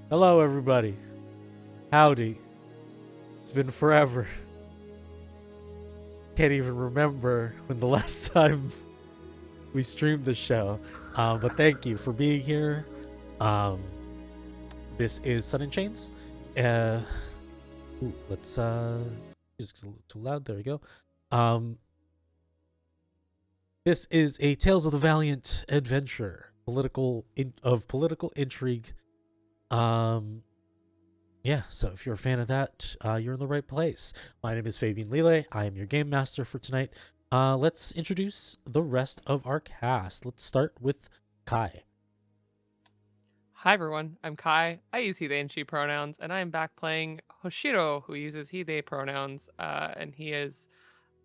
Hello, everybody. Howdy. It's been forever. Can't even remember when the last time we streamed the show. But thank you for being here. Um, this is Sun and Chains. Uh, let's just a little too loud. There we go. This is a Tales of the Valiant adventure, political intrigue. Yeah, so if you're a fan of that, you're in the right place. My name is Fabian Lile. I am your game master for tonight. Let's introduce the rest of our cast. Let's start with Kai. Hi everyone, I'm Kai. I use he, they, and she pronouns, and I am back playing Hoshiro, who uses he, they pronouns, and he is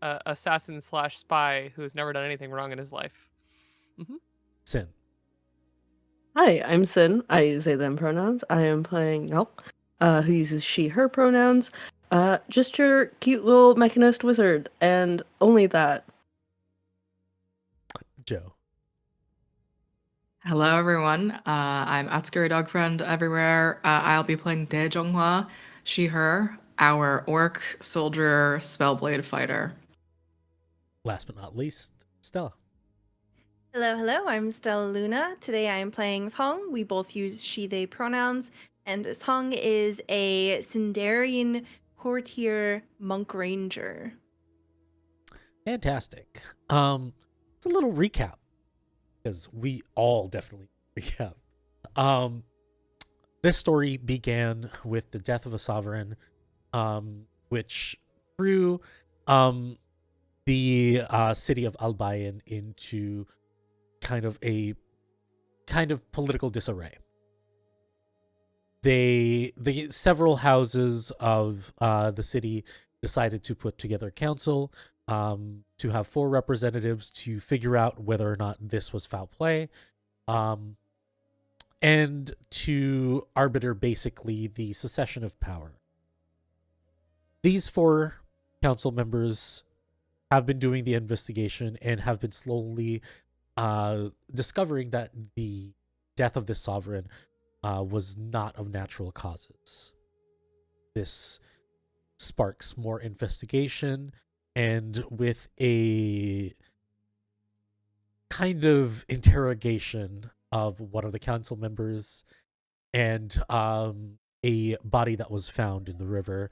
a assassin slash spy who has never done anything wrong in his life. Sin. Hi, I'm Sin. I use they them pronouns. I am playing Ngoc, who uses she her pronouns. Just your cute little mechanist wizard, and only that. Joe. Hello, everyone. I'm at Scary Dog Friend everywhere. I'll be playing Jeong Hwa, she, her, our orc soldier spellblade fighter. Last but not least, Stella. Hello, I'm Stella Luna. Today I am playing Song. We both use she, they pronouns, and Song is a Sindarian courtier monk ranger. Fantastic. It's a little recap because we all definitely recap. This story began with the death of a sovereign, which threw the city of Albayan into kind of political disarray. The several houses of the city decided to put together a council to have 4 representatives to figure out whether or not this was foul play, and to arbiter basically the secession of power. These 4 council members have been doing the investigation and have been slowly discovering that the death of this sovereign was not of natural causes. This sparks more investigation, and with a kind of interrogation of one of the council members and a body that was found in the river,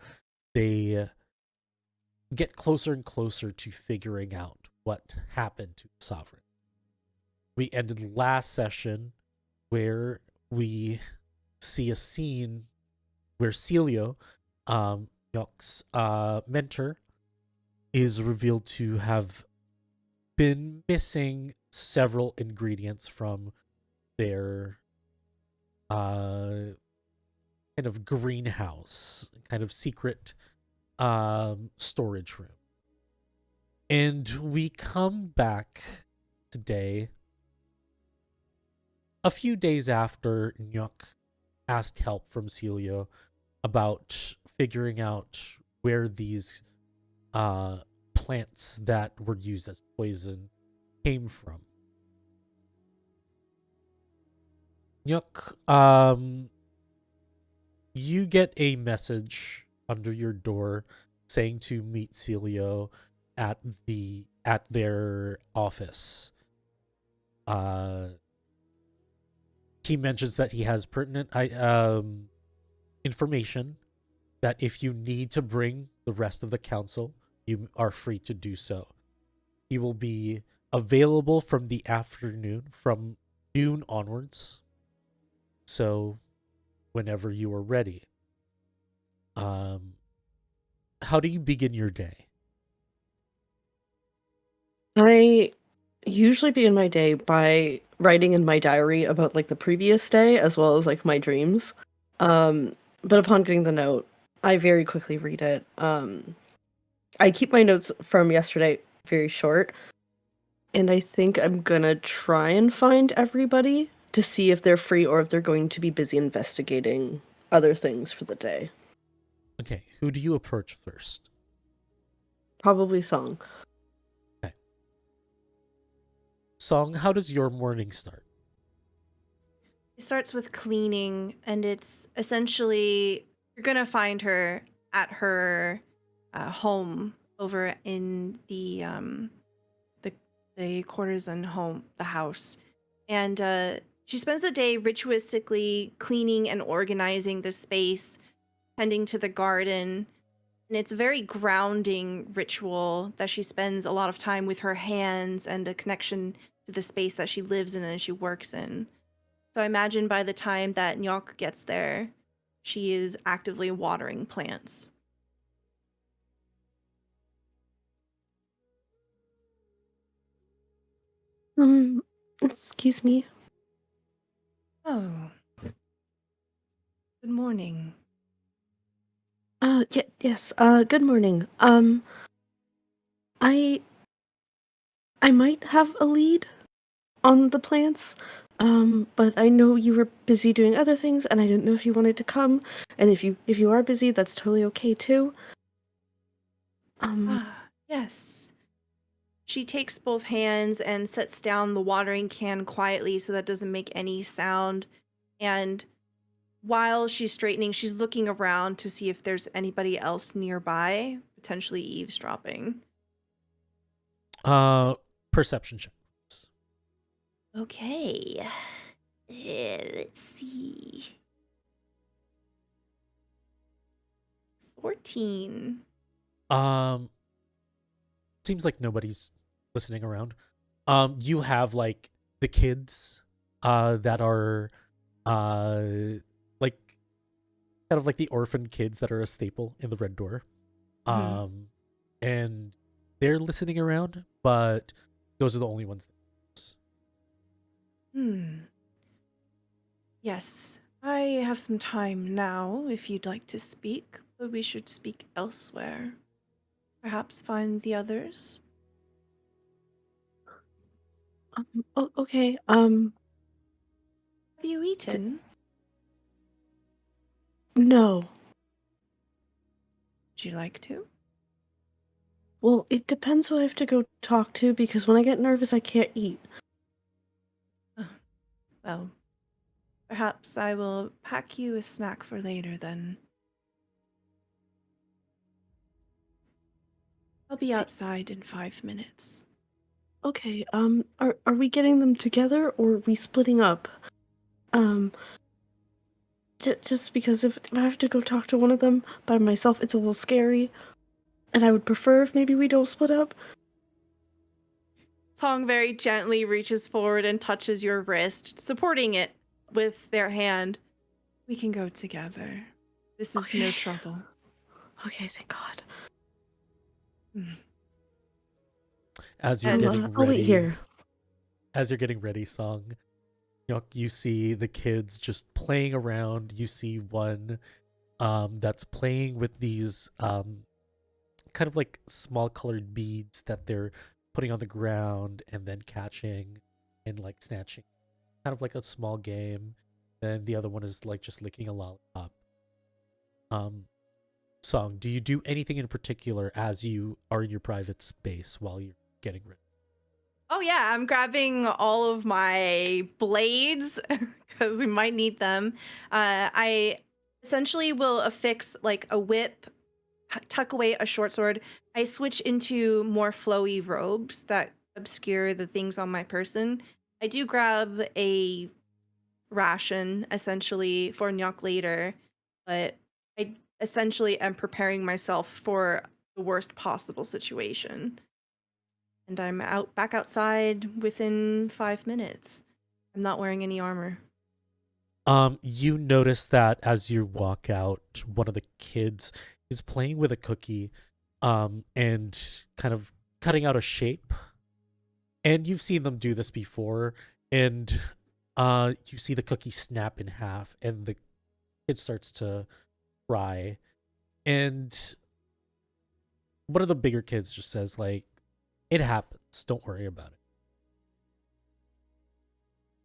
they get closer and closer to figuring out what happened to the sovereign. We ended last session where we see a scene where Silio, Ngoc's mentor, is revealed to have been missing several ingredients from their kind of greenhouse, kind of secret storage room. And we come back today a few days after Ngoc asked help from Silio about figuring out where these plants that were used as poison came from. Ngoc, you get a message under your door saying to meet Silio at their office. He mentions that he has pertinent information that if you need to bring the rest of the council, you are free to do so. He will be available from the afternoon, from noon onwards. So, whenever you are ready. How do you begin your day? I usually begin my day by writing in my diary about like the previous day as well as like my dreams. But upon getting the note, I very quickly read it. I keep my notes from yesterday very short, and I think I'm gonna try and find everybody to see if they're free or if they're going to be busy investigating other things for the day. Okay, who do you approach first? Probably Song. Song, how does your morning start? It starts with cleaning, and it's essentially you're gonna find her at her home over in the quarters and home, the house, and she spends the day ritualistically cleaning and organizing the space, tending to the garden. And it's a very grounding ritual that she spends a lot of time with her hands and a connection to the space that she lives in and she works in. So I imagine by the time that Ngoc gets there, she is actively watering plants. Excuse me. Oh, good morning. Yes, good morning. I might have a lead on the plants, but I know you were busy doing other things, and I didn't know if you wanted to come, and if you are busy, that's totally okay too. Yes. She takes both hands and sets down the watering can quietly so that doesn't make any sound. And while she's straightening, she's looking around to see if there's anybody else nearby, potentially eavesdropping. Perception check. Okay. Let's see. 14. Seems like nobody's listening around. You have like the kids that are like kind of like the orphan kids that are a staple in the Red Door. And they're listening around, but those are the only ones. Yes, I have some time now if you'd like to speak, but we should speak elsewhere. Perhaps find the others. Okay, Have you eaten? no. Would you like to? Well, it depends who I have to go talk to, because when I get nervous, I can't eat. Well, perhaps I will pack you a snack for later then. I'll be outside in 5 minutes. Okay, are we getting them together, or are we splitting up? Just because if I have to go talk to one of them by myself, it's a little scary, and I would prefer if maybe we don't split up. Song very gently reaches forward and touches your wrist, supporting it with their hand. We can go together. This is no trouble. Okay, thank God. As you're And, getting I'll wait ready, here. as you're getting ready, Song, you see the kids just playing around. You see one that's playing with these kind of like small colored beads that they're putting on the ground and then catching and like snatching, kind of like a small game. Then the other one is like just licking a lollipop. Song, do you do anything in particular as you are in your private space while you're getting ready? oh yeah, I'm grabbing all of my blades because we might need them. I essentially will affix like a whip, tuck away a short sword. I switch into more flowy robes that obscure the things on my person. I do grab a ration essentially for Ngoc later, but I essentially am preparing myself for the worst possible situation. And I'm back outside within 5 minutes. I'm not wearing any armor. You notice that as you walk out, one of the kids is playing with a cookie, and kind of cutting out a shape. And you've seen them do this before, and you see the cookie snap in half, and the kid starts to cry. And one of the bigger kids just says, like, "It happens. Don't worry about it."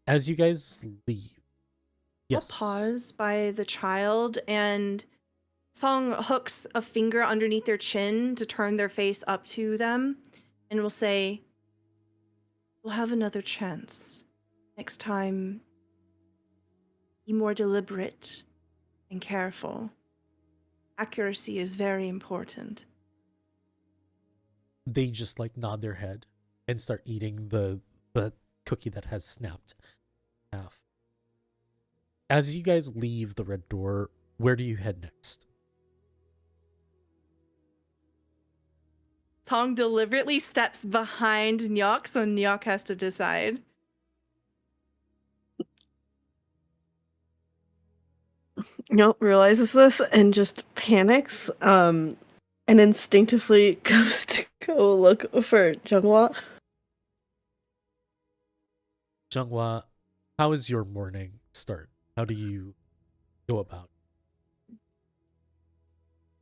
As you guys leave, yes. I'll pause by the child, and Song hooks a finger underneath their chin to turn their face up to them and will say, "We'll have another chance. Next time, be more deliberate and careful. Accuracy is very important. They just like nod their head and start eating the cookie that has snapped in half. As you guys leave the red door, where do you head next? Tong deliberately steps behind Ngoc, so Ngoc has to decide. Nope, realizes this and just panics, and instinctively goes to go look for Jeong Hwa. Jeong Hwa, how is your morning start? How do you go about?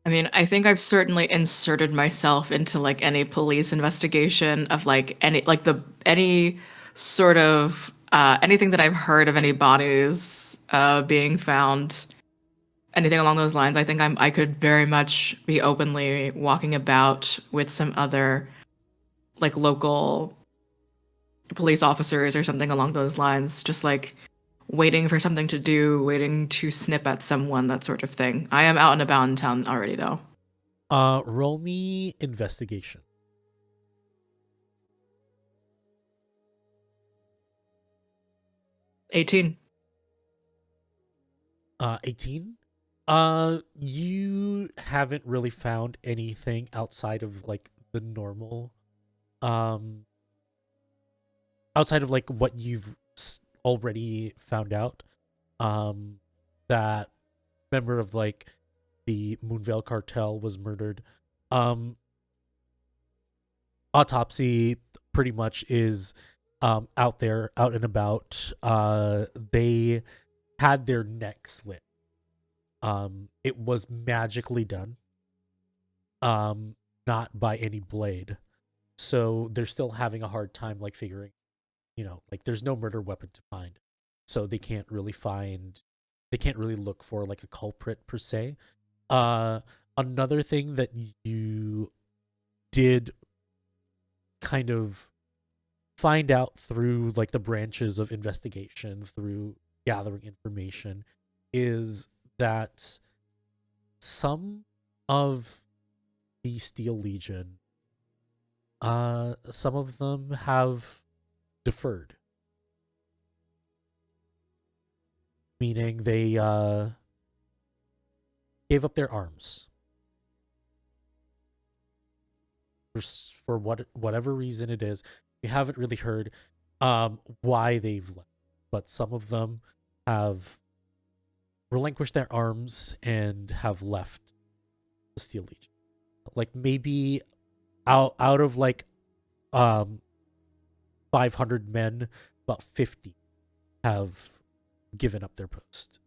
I mean, I think I've certainly inserted myself into like any police investigation of like any sort of anything that I've heard of any bodies being found, anything along those lines. I think I could very much be openly walking about with some other like local police officers or something along those lines, just like waiting for something to do, waiting to snip at someone, that sort of thing. I am out and about in town already, though. Roll me investigation. 18. 18. You haven't really found anything outside of like the normal, outside of like what you've already found out. That member of like the Moonvale cartel was murdered. Autopsy pretty much is out there, out and about. They had their neck slit. It was magically done. Not by any blade. So they're still having a hard time like figuring, like there's no murder weapon to find. So they can't really look for like a culprit per se. Another thing that you did kind of find out through like the branches of investigation, through gathering information, is that some of the Steel Legion, some of them have deferred. Meaning they gave up their arms. For whatever reason it is. We haven't really heard why they've left. But some of them have relinquished their arms and have left the Steel Legion. Like maybe out of like 500 men, about 50 have given up their post.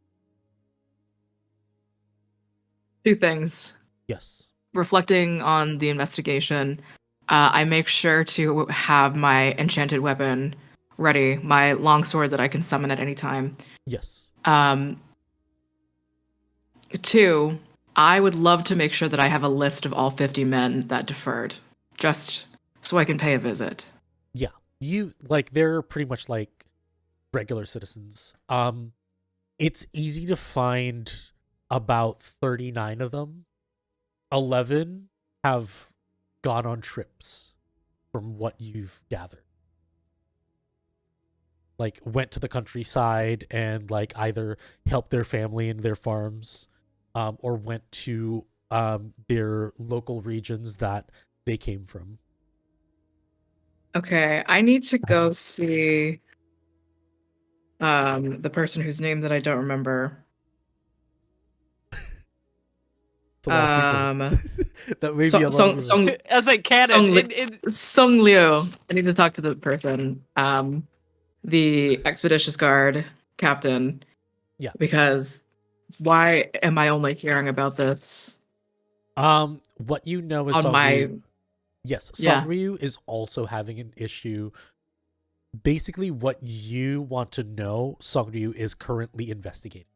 2 things. Yes. Reflecting on the investigation, I make sure to have my enchanted weapon ready, my longsword that I can summon at any time. Yes. 2, I would love to make sure that I have a list of all 50 men that deferred, just so I can pay a visit. Yeah. They're pretty much like regular citizens. It's easy to find about 39 of them. 11 have gone on trips from what you've gathered. Like went to the countryside and like either helped their family in their farms, or went to their local regions that they came from. Okay, I need to go see the person whose name that I don't remember. It's a lot of people. That may be a lot of people. As like canon. Sung Liu. I need to talk to the person. The expeditious guard captain. Yeah. Because why am I only hearing about this? What you know is on my yes, Songryu is also having an issue. Basically, what you want to know, Songryu is currently investigating.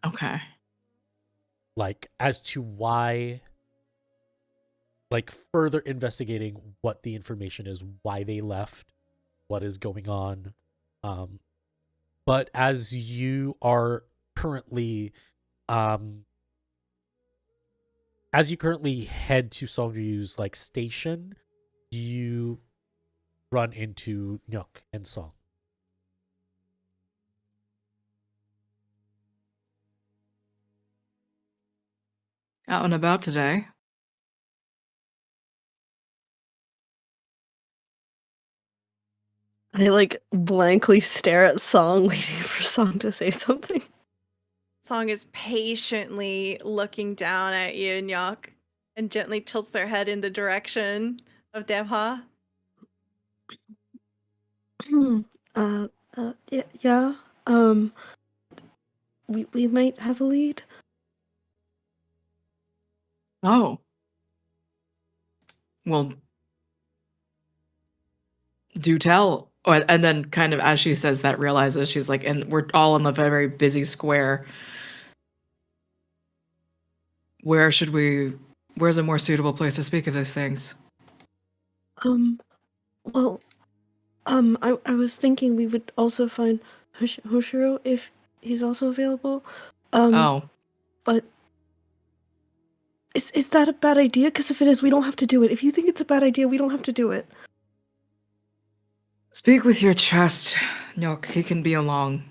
Okay. Like, as to why, like, further investigating what the information is, why they left, what is going on. But as you are currently head to Songryu's like station, you run into Ngoc and Song. Out and about today. I like blankly stare at Song, waiting for Song to say something. Song is patiently looking down at you, Ngoc, and gently tilts their head in the direction of Devha. Yeah. We might have a lead. Oh. Well, do tell. And then kind of as she says that, realizes she's like, and we're all in a very busy square. Where's a more suitable place to speak of these things? Well, I was thinking we would also find Hoshiro if he's also available. Oh. But is that a bad idea? Because if it is, we don't have to do it. If you think it's a bad idea, we don't have to do it. Speak with your chest, Ngoc. He can be along.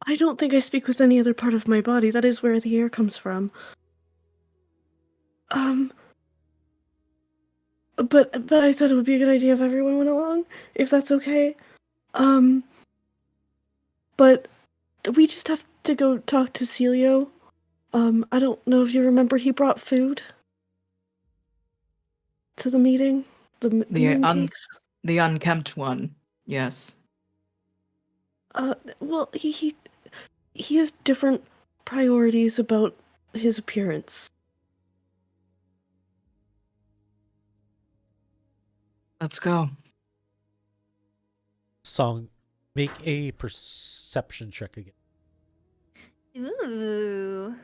I don't think I speak with any other part of my body. That is where the air comes from. But I thought it would be a good idea if everyone went along, if that's okay. But we just have to go talk to Silio. I don't know if you remember, he brought food to the meeting. The mooncakes. The unkempt one, yes. Well, he has different priorities about his appearance. Let's go. Song, make a perception check again. Ooh.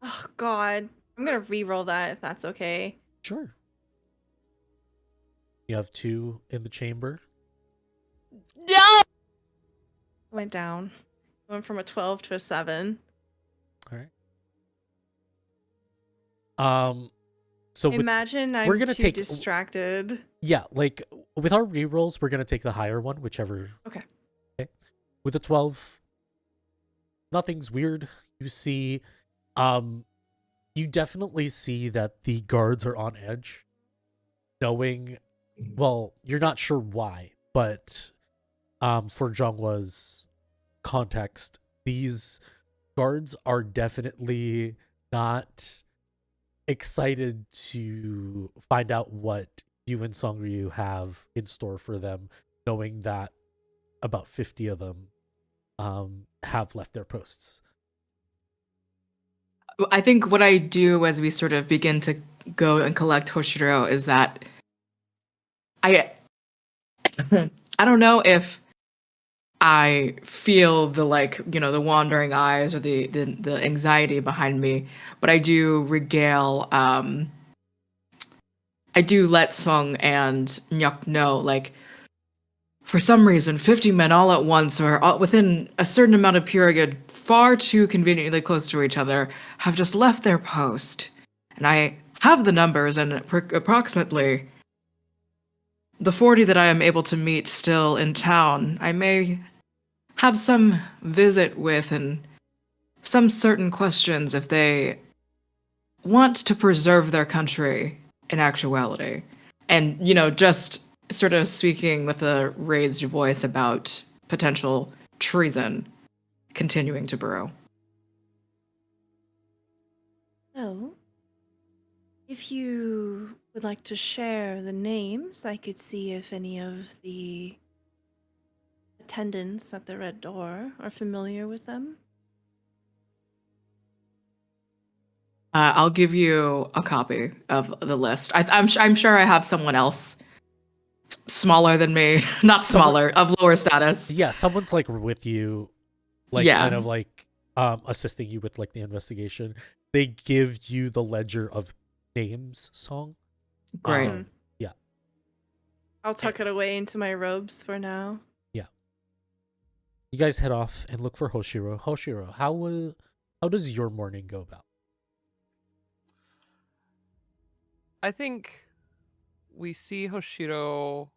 Oh, God. I'm going to re-roll that if that's okay. Sure. You have 2 in the chamber. No! Went down. Went from a 12 to a 7. All right. So Imagine I'm we're gonna too take distracted. Yeah, like with our rerolls, we're gonna take the higher one, whichever. Okay. With a 12, nothing's weird. You see, you definitely see that the guards are on edge, knowing. Well, you're not sure why, but for Jeong Hwa's context, these guards are definitely not excited to find out what you and Songryu have in store for them, knowing that about 50 of them have left their posts. I think what I do as we sort of begin to go and collect Hoshiro is that I don't know if I feel the the wandering eyes or the anxiety behind me, but I do regale. I do let Song and Ngoc know, like, for some reason, 50 men all at once or all within a certain amount of period, far too conveniently close to each other, have just left their post. And I have the numbers, and approximately the 40 that I am able to meet still in town, I may have some visit with and some certain questions if they want to preserve their country in actuality. And, just sort of speaking with a raised voice about potential treason continuing to brew. Oh. If you would like to share the names, I could see if any of the attendants at the Red Door are familiar with them. I'll give you a copy of the list. I'm sure I have someone else smaller than me, not smaller, of lower status. Yeah, someone's like with you, like kind of like assisting you with like the investigation. They give you the ledger of names, Song. Great. Yeah. I'll tuck it away into my robes for now. You guys head off and look for Hoshiro. Hoshiro, how does your morning go about? I think we see Hoshiro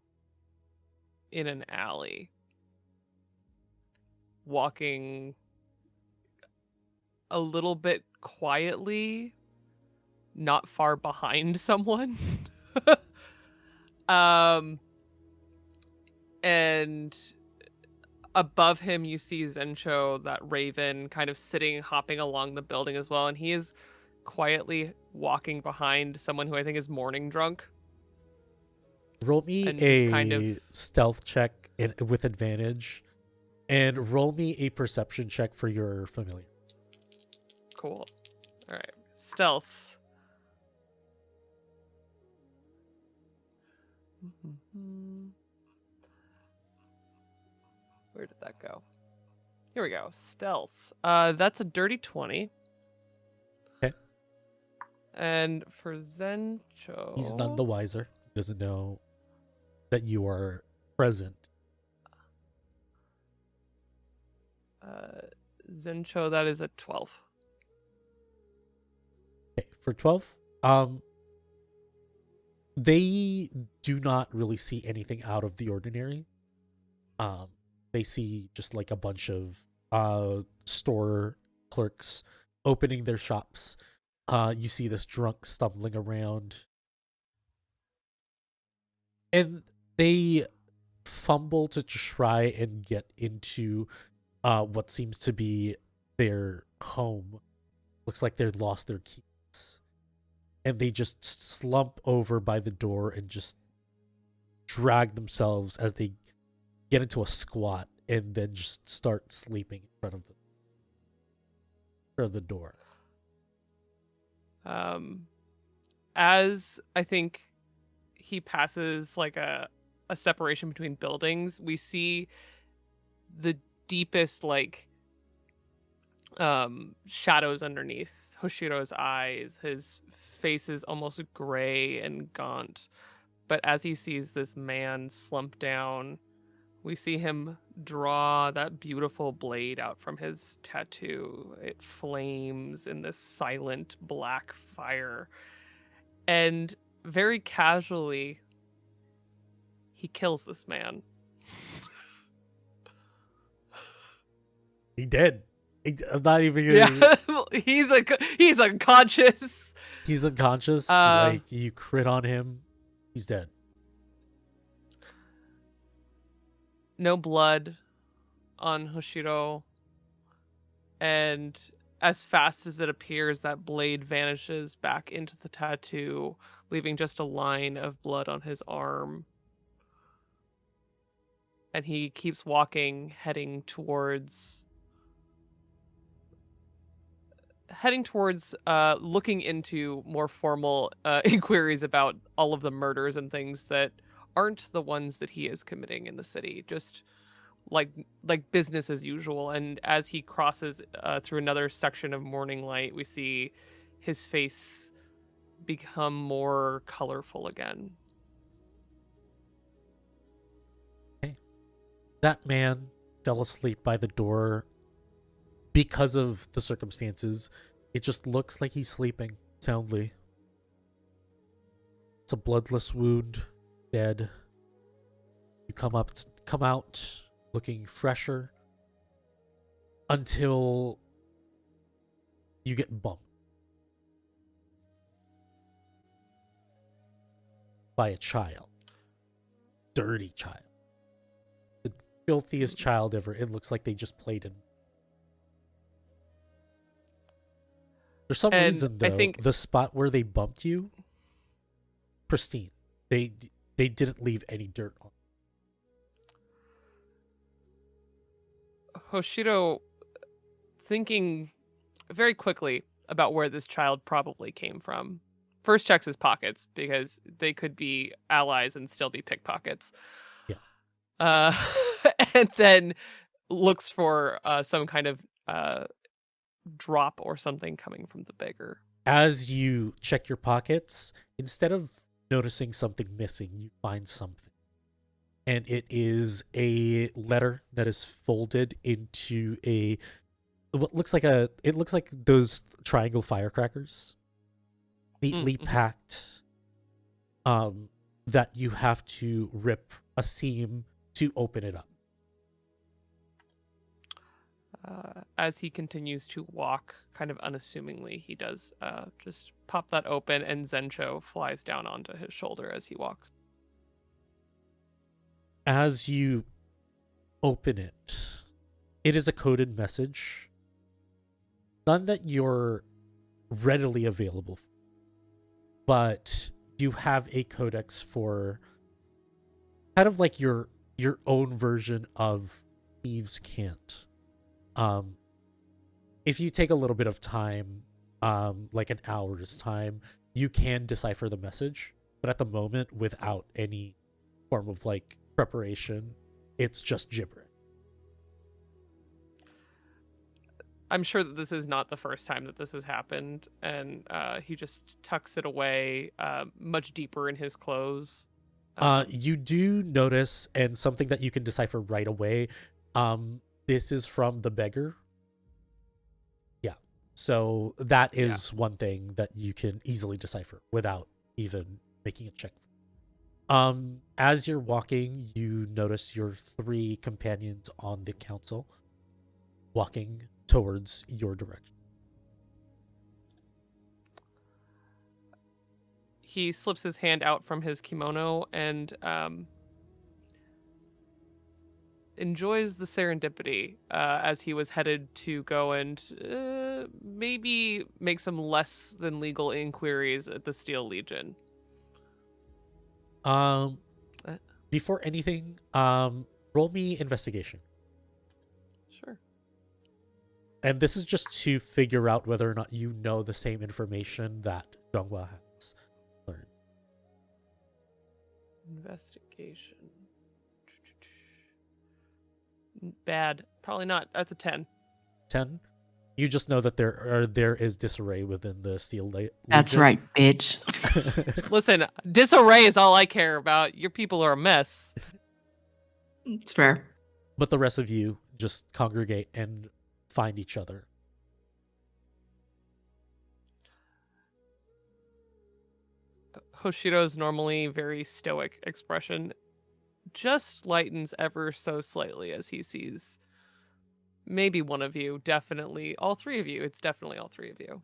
in an alley, walking a little bit quietly, not far behind someone. And above him, you see Zencho, that raven, kind of sitting, hopping along the building as well. And he is quietly walking behind someone who I think is morning drunk. Roll me And just kind a of- stealth check with advantage, and roll me a perception check for your familiar. Cool. All right. Stealth. Where did that go? Here we go. Stealth. That's a dirty 20. Okay. And for Zencho, He's none the wiser. He doesn't know that you are present. Zencho, that is a 12. Okay, for 12, they do not really see anything out of the ordinary. They see just like a bunch of store clerks opening their shops. You see this drunk stumbling around, and they fumble to try and get into what seems to be their home. Looks like they've lost their keys, and they just slump over by the door and just drag themselves as they get into a squat and then just start sleeping in front of the door. As I think he passes like a separation between buildings, we see the deepest like shadows underneath Hoshiro's eyes. His face is almost gray and gaunt, but as he sees this man slump down, we see him draw that beautiful blade out from his tattoo. It flames in this silent black fire, and very casually he kills this man. He did. I'm not even gonna... Yeah, he's unconscious. He's unconscious. Like, you crit on him, he's dead. No blood on Hoshiro, and as fast as it appears, that blade vanishes back into the tattoo, leaving just a line of blood on his arm. And he keeps walking, heading towards looking into more formal inquiries about all of the murders and things that aren't the ones that he is committing in the city, just like business as usual. And as he crosses through another section of morning light, we see his face become more colorful again. Okay. That man fell asleep by the door. Because of the circumstances, it just looks like he's sleeping soundly. It's a bloodless wound, dead. You come out looking fresher until you get bumped by a child. Dirty child. The filthiest child ever. It looks like they just played in. For some reason, though, I think the spot where they bumped you, pristine. They didn't leave any dirt on. Hoshiro, thinking very quickly about where this child probably came from, first checks his pockets because they could be allies and still be pickpockets. Yeah. And then looks for some kind of drop or something coming from the beggar. As you check your pockets, instead of noticing something missing, you find something. and it is a letter that is folded into what looks like it looks like those triangle firecrackers, neatly packed, that you have to rip a seam to open it up. As he continues to walk, kind of unassumingly, he does just pop that open, and Zencho flies down onto his shoulder as he walks. As you open it, it is a coded message. None that you're readily available for, but you have a codex for kind of like your own version of Thieves' Cant. If you take a little bit of time, like an hour's time, you can decipher the message, but at the moment, without any form of like preparation, it's just gibberish. I'm sure that this is not the first time that this has happened, and he just tucks it away much deeper in his clothes. You do notice, and something that you can decipher right away, this is from the beggar. Yeah. So that is one thing that you can easily decipher without even making a check. As you're walking, you notice your 3 companions on the council walking towards your direction. He slips his hand out from his kimono and enjoys the serendipity as he was headed to go and maybe make some less than legal inquiries at the Steel Legion. Before anything, roll me investigation. Sure. And this is just to figure out whether or not you know the same information that Jeong Hwa has learned. Investigation. Bad. Probably not. That's a 10. 10? You just know that there is disarray within the Steel Legion. That's right, bitch. Listen, disarray is all I care about. Your people are a mess. It's fair. But the rest of you just congregate and find each other. Hoshiro's normally very stoic expression just lightens ever so slightly as he sees maybe one of you, definitely all 3 of you. It's definitely all 3 of you.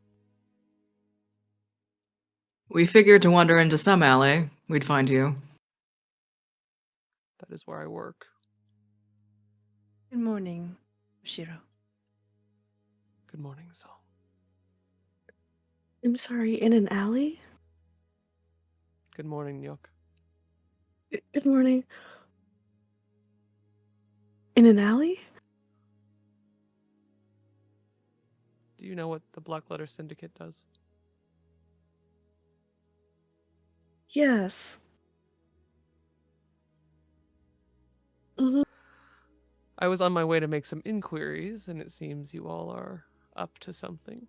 We figured to wander into some alley, we'd find you. That is where I work. Good morning, Hoshiro. Good morning, Saul. I'm sorry, in an alley? Good morning, Ngoc. Good morning. In an alley? Do you know what the Black Letter Syndicate does? Yes. Mhm. I was on my way to make some inquiries, and it seems you all are up to something.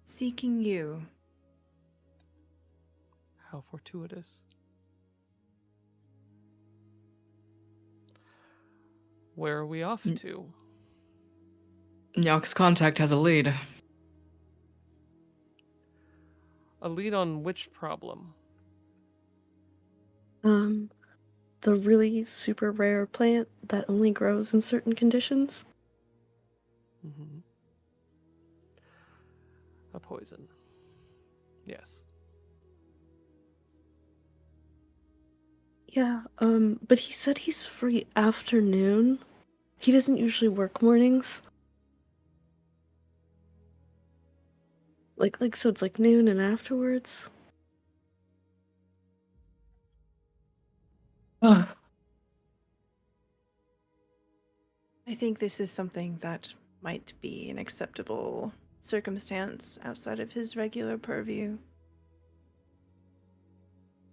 Seeking you. How fortuitous. Where are we off to? Nyok's contact has a lead. A lead on which problem? The really super rare plant that only grows in certain conditions. Mm-hmm. A poison. Yes. Yeah, but he said he's free afternoon. He doesn't usually work mornings. So it's like noon and afterwards. I think this is something that might be an acceptable circumstance outside of his regular purview.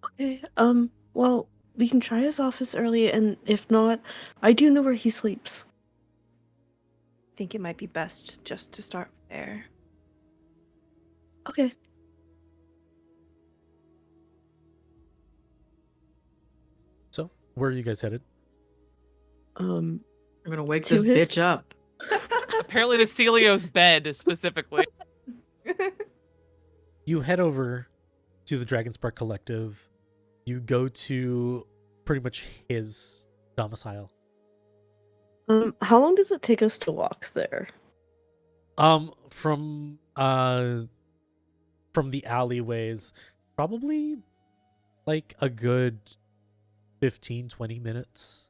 Okay, well, we can try his office early, and if not, I do know where he sleeps. I think it might be best just to start there. Okay. Where are you guys headed? Um, I'm gonna wake To this his- bitch up. Apparently to Silio's bed specifically. You head over to the Dragonspark Collective. You go to pretty much his domicile. how long does it take us to walk there? From the alleyways, probably like a good 15-20 minutes.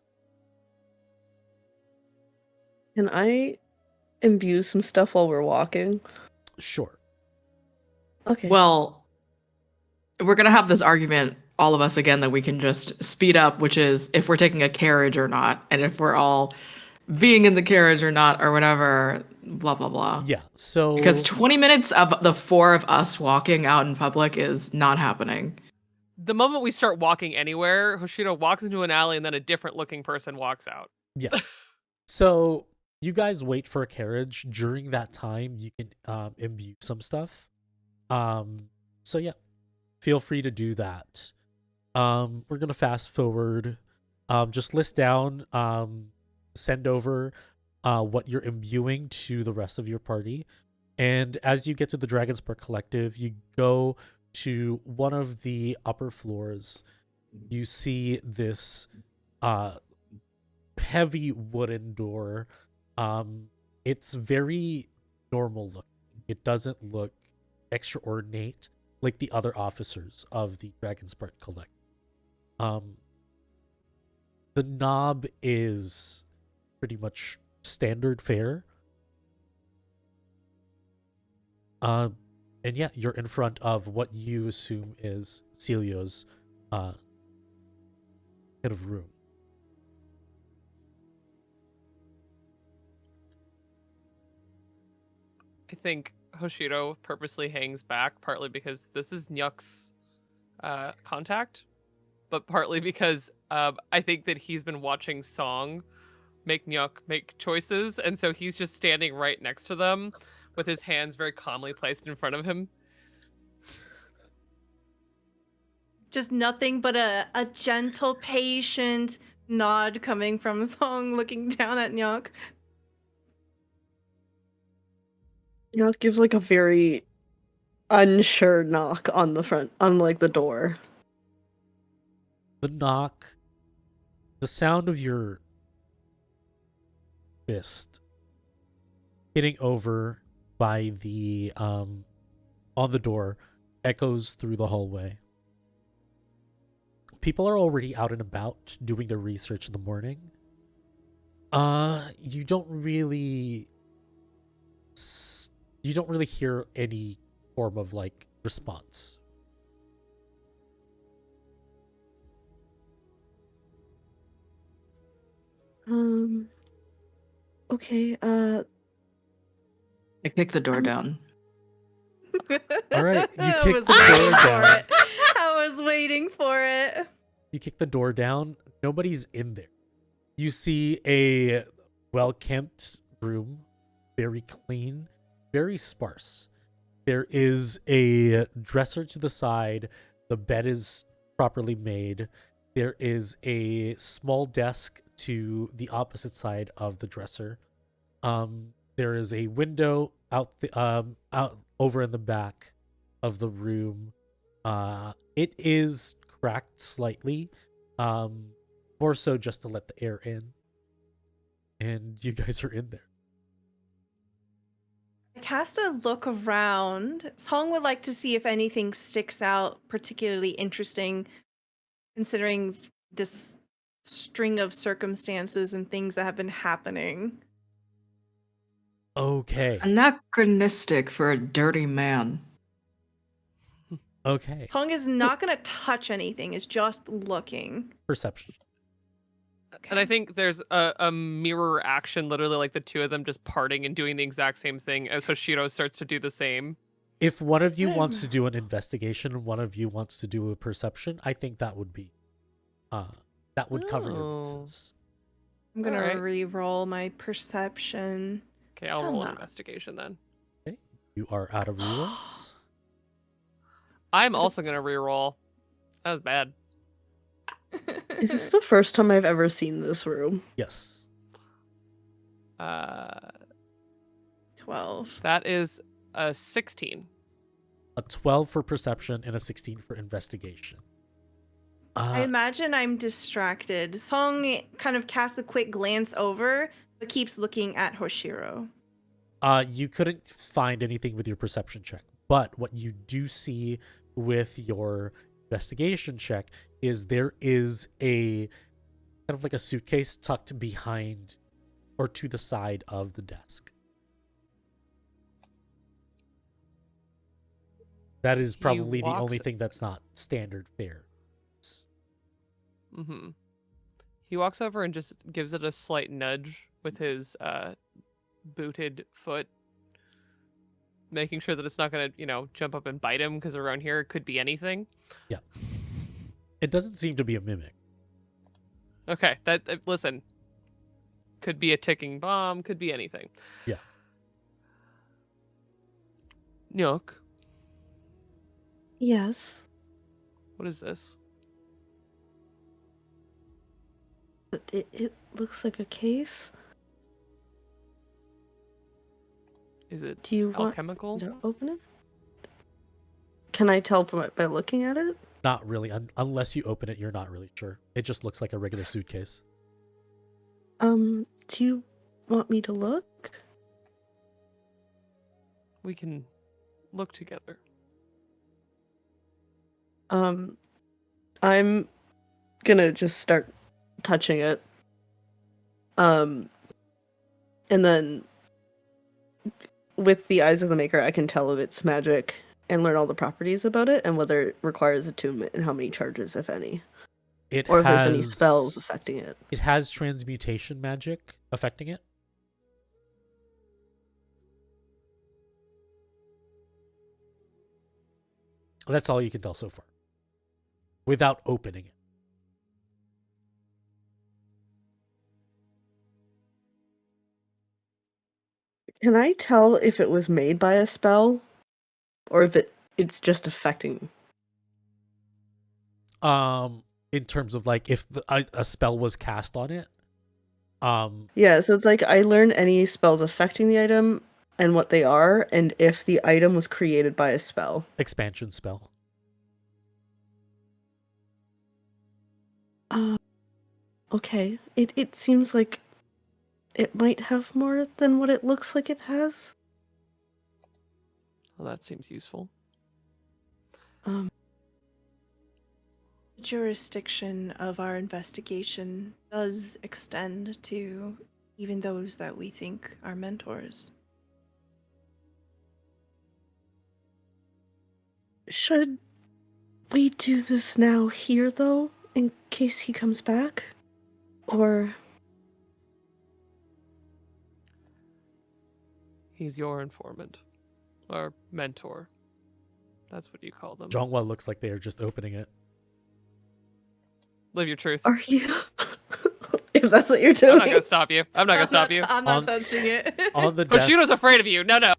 Can I imbue some stuff while we're walking? Sure. Okay. Well, we're gonna have this argument, all of us again, that we can just speed up, which is if we're taking a carriage or not, and if we're all being in the carriage or not, or whatever, blah blah blah. Yeah. So Because 20 minutes of the four of us walking out in public is not happening. The moment we start walking anywhere, Hoshiro walks into an alley and then a different looking person walks out. yeah. So you guys wait for a carriage. During that time, you can imbue some stuff. So yeah, feel free to do that. We're gonna fast forward. Just list down. Send over what you're imbuing to the rest of your party. And as you get to the Dragonspark Collective, you go to one of the upper floors. You see this heavy wooden door. It's very normal looking. It doesn't look extraordinate like the other officers of the Dragonspark Collective. The knob is pretty much standard fare. And yeah, you're in front of what you assume is Silio's kind of room. I think Hoshiro purposely hangs back, partly because this is Ngoc's contact, but partly because I think that he's been watching Song make Ngoc make choices, and so he's just standing right next to them with his hands very calmly placed in front of him. Just nothing but a gentle, patient nod coming from Song looking down at Ngoc. It gives like a very unsure knock on the front, on like the door. The knock, the sound of your fist hitting over by the on the door echoes through the hallway. People are already out and about doing their research in the morning. You don't really hear any form of like response. Okay, I kick the door down. All right, you I kick was the door waiting for down. it. I was waiting for it. You kick the door down. Nobody's in there. You see a well-kept room, very clean, very sparse. There is a dresser to the side. The bed is properly made. There is a small desk to the opposite side of the dresser. There is a window out over in the back of the room. It is cracked slightly, more so just to let the air in. And you guys are in there. I cast a look around. Song would like to see if anything sticks out particularly interesting, considering this string of circumstances and things that have been happening. Okay. Anachronistic for a dirty man. Okay. Song is not going to touch anything, it's just looking. Perception. And I think there's a mirror action, literally like the two of them just parting and doing the exact same thing as Hoshiro starts to do the same. If one of you wants to do an investigation and one of you wants to do a perception, I think that would be that would cover your bases. I'm going Alright. to re-roll my perception. Okay, I'll roll an Come on. investigation then. Okay. You are out of rerolls. I'm also going to reroll. That was bad. Is this the first time I've ever seen this room? Yes. 12. That is a 16. A 12 for perception and a 16 for investigation. I imagine I'm distracted. Song kind of casts a quick glance over, but keeps looking at Hoshiro. You couldn't find anything with your perception check, but what you do see with your investigation check is there is a kind of like a suitcase tucked behind or to the side of the desk. That is probably the only thing that's not standard fare. Mm-hmm. He walks over and just gives it a slight nudge with his booted foot, making sure that it's not going to, jump up and bite him, because around here it could be anything. Yeah. It doesn't seem to be a mimic. Okay, listen. Could be a ticking bomb, could be anything. Yeah. Ngoc, Yes. what is this? It looks like a case. Is it Do you want alchemical? me to open it? Can I tell by looking at it? Not really. Unless you open it, you're not really sure. It just looks like a regular suitcase. Do you want me to look? We can look together. I'm gonna just start touching it. And then with the eyes of the maker, I can tell if it's magic and learn all the properties about it and whether it requires attunement and how many charges, if any. Or if there's any spells affecting it. It has transmutation magic affecting it. That's all you can tell so far. Without opening it. Can I tell if it was made by a spell? Or if it's just affecting? In terms of like if a spell was cast on it. Yeah, so it's like I learn any spells affecting the item and what they are, and if the item was created by a spell. Expansion spell. Okay. It seems like it might have more than what it looks like it has. Well, that seems useful. Um, The jurisdiction of our investigation does extend to even those that we think are mentors. Should we do this now here, though, in case he comes back? Or... He's your informant. Or mentor. That's what you call them. Jeong Hwa looks like they are just opening it. Live your truth. Are you? If that's what you're doing. I'm not gonna stop you. I'm not gonna stop you. I'm not touching it. On the desk. Hoshiro's afraid of you. No.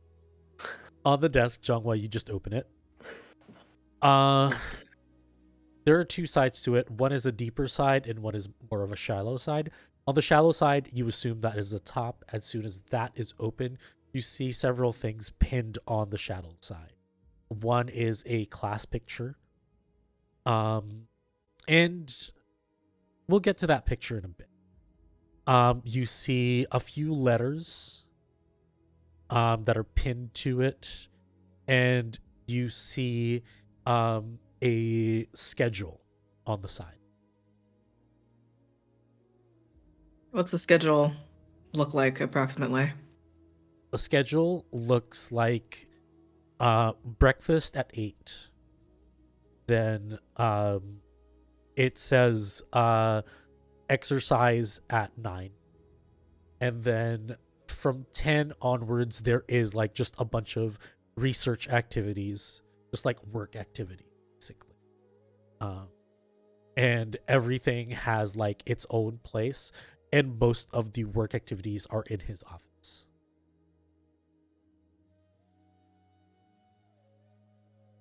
On the desk, Jeong Hwa, you just open it. There are two sides to it. One is a deeper side and one is more of a shallow side. On the shallow side, you assume that is the top. As soon as that is open, you see several things pinned on the shallow side. One is a class picture. And we'll get to that picture in a bit. You see a few letters that are pinned to it, and you see a schedule on the side. What's the schedule look like approximately? The schedule looks like breakfast at 8. Then it says exercise at 9. And then from 10 onwards, there is like just a bunch of research activities, just like work activity, basically. And everything has like its own place, and most of the work activities are in his office.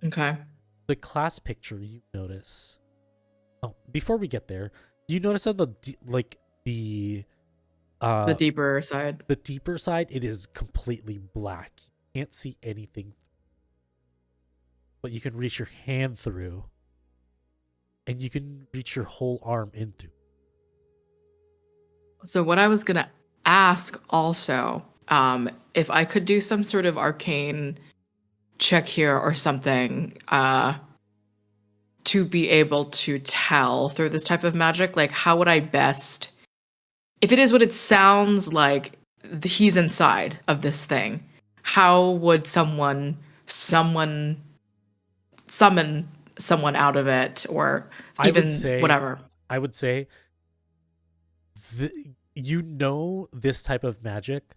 Okay. The class picture, you notice, Oh, before we get there, you notice on the The deeper side. the deeper side, it is completely black. You can't see anything, but you can reach your hand through, and you can reach your whole arm into. So what I was gonna ask also, if I could do some sort of arcane check here or something, to be able to tell through this type of magic, like how would I best, if it is what it sounds like, he's inside of this thing, how would someone summon someone out of it, or even whatever? I would say, you know, this type of magic,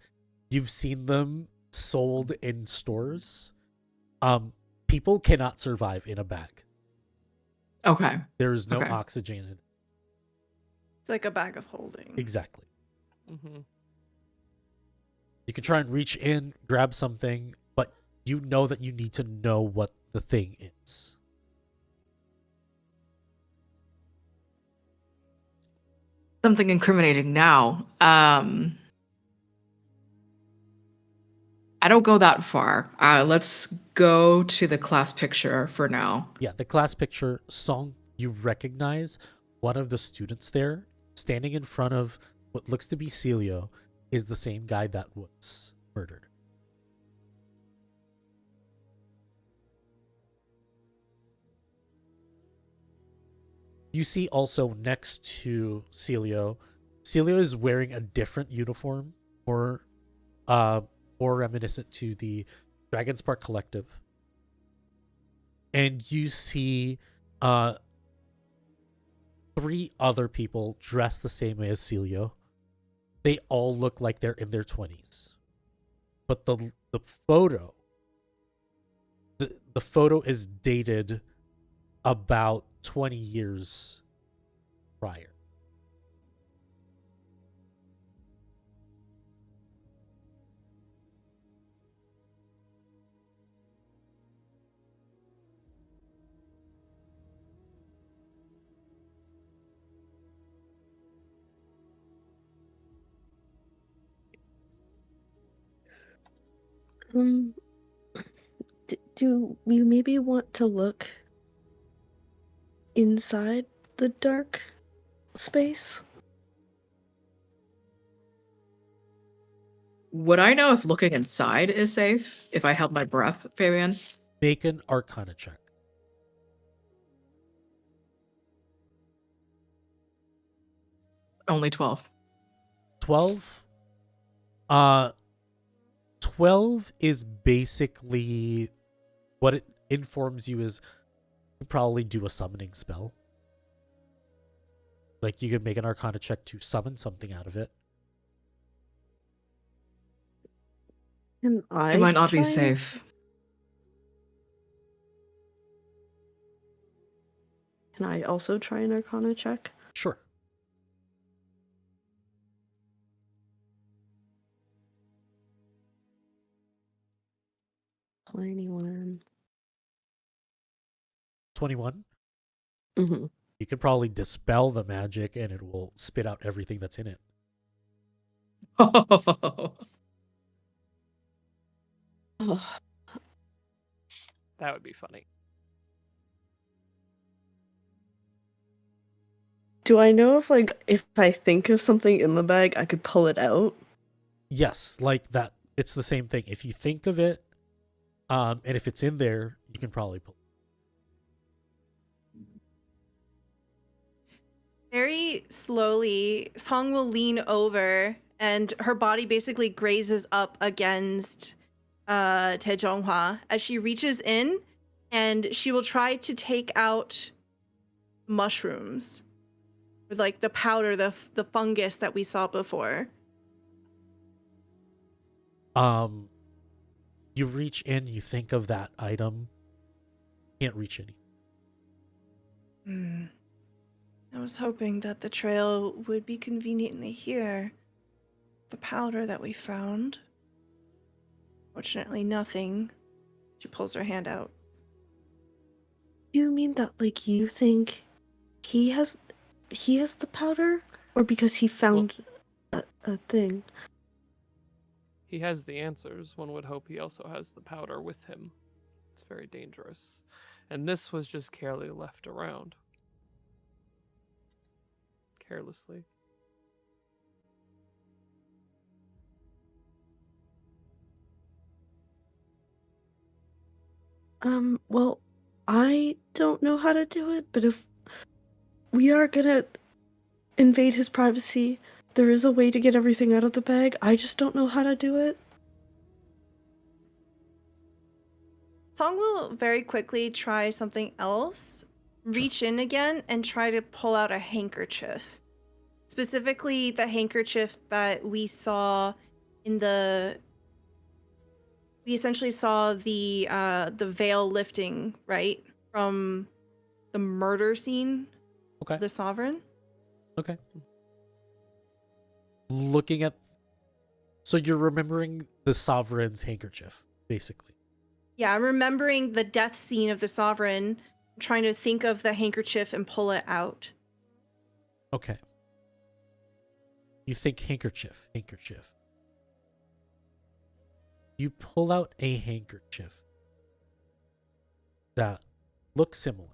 you've seen them sold in stores. People cannot survive in a bag. Okay. There's no Okay. oxygen in it. It's like a bag of holding. Exactly. Mm-hmm. You can try and reach in, grab something, but you know that you need to know what the thing is. Something incriminating now. I don't go that far. Let's go to the class picture for now. Yeah, the class picture, Song, you recognize one of the students there standing in front of what looks to be Silio is the same guy that was murdered. You see also next to Silio is wearing a different uniform, more reminiscent to the Dragon Spark Collective. And you see 3 other people dressed the same way as Silio. They all look like they're in their 20s. But the photo, the photo is dated about 20 years prior. Do you maybe want to look inside the dark space? Would I know if looking inside is safe if I held my breath, Fabian? Make an Arcana check. Only 12. 12? 12 is basically what it informs you is you probably do a summoning spell. Like you could make an Arcana check to summon something out of it. Can I It might not be try? safe. Can I also try an Arcana check? Sure. Anyone? 21. Mm-hmm. You can probably dispel the magic and it will spit out everything that's in it. Oh. That would be funny. Do I know if I think of something in the bag, I could pull it out? Yes, like that. It's the same thing. If you think of it, and if it's in there, you can probably pull. Very slowly, Song will lean over and her body basically grazes up against Jeong Hwa as she reaches in and she will try to take out mushrooms with like the powder, the fungus that we saw before. You reach in, you think of that item, can't reach any. I was hoping that the trail would be conveniently here. The powder that we found. Fortunately, nothing. She pulls her hand out. You mean that, you think he has the powder, or because he found a thing? He has the answers. One would hope he also has the powder with him. It's very dangerous. And this was just carelessly left around. Carelessly. Well, I don't know how to do it, but if we are gonna invade his privacy, there is a way to get everything out of the bag. I just don't know how to do it. Song will very quickly try something else, reach in again, and try to pull out a handkerchief. Specifically, the handkerchief that we saw in the. We essentially saw the veil lifting, right, from the murder scene Okay. of the Sovereign. Okay. Looking at... So you're remembering the Sovereign's handkerchief, basically. Yeah, I'm remembering the death scene of the Sovereign, trying to think of the handkerchief and pull it out. Okay. You think handkerchief. You pull out a handkerchief that looks similar.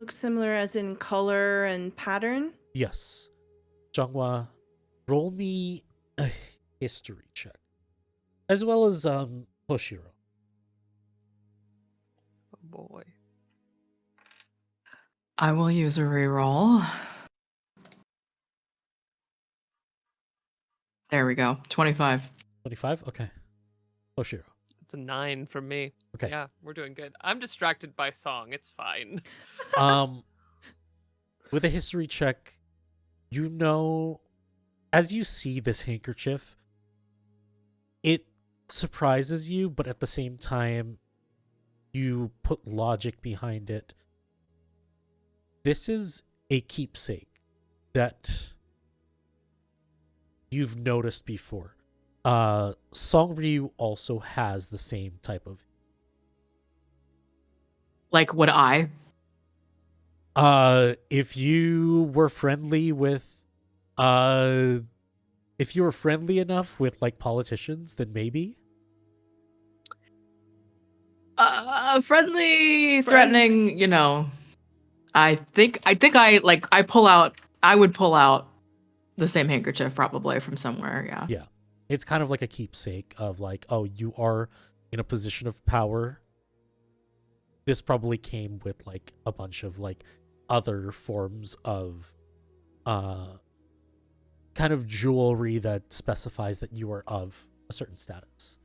Looks similar as in color and pattern. Yes. Jeong Hwa, roll me a history check. As well as Hoshiro. Oh boy. I will use a reroll. There we go. 25. 25? Okay. Hoshiro. It's a 9 from me. Okay. Yeah, we're doing good. I'm distracted by song. It's fine. With a history check, you know, as you see this handkerchief, it surprises you, but at the same time, you put logic behind it. This is a keepsake that you've noticed before. Song Ryu also has the same type of... Like, would I? If you were friendly with... if you were friendly enough with, like, politicians, then maybe. Friendly, threatening, you know. I think I would pull out the same handkerchief probably from somewhere, yeah. Yeah. It's kind of like a keepsake of like, oh, you are in a position of power. This probably came with like a bunch of like other forms of kind of jewelry that specifies that you are of a certain status.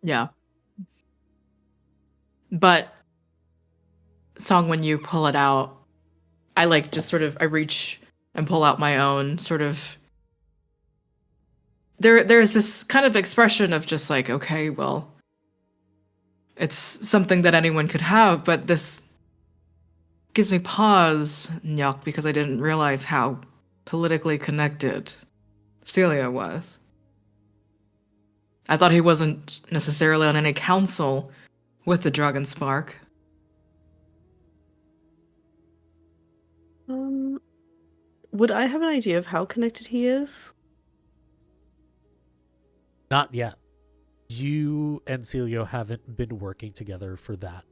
Yeah. But Song, when you pull it out, I like just sort of I reach and pull out my own sort of there's this kind of expression of just like, okay, well, it's something that anyone could have, but this gives me pause, Ngoc, because I didn't realize how politically connected Silio was. I thought he wasn't necessarily on any council with the Dragon Spark. Would I have an idea of how connected he is? Not yet. You and Silio haven't been working together for that.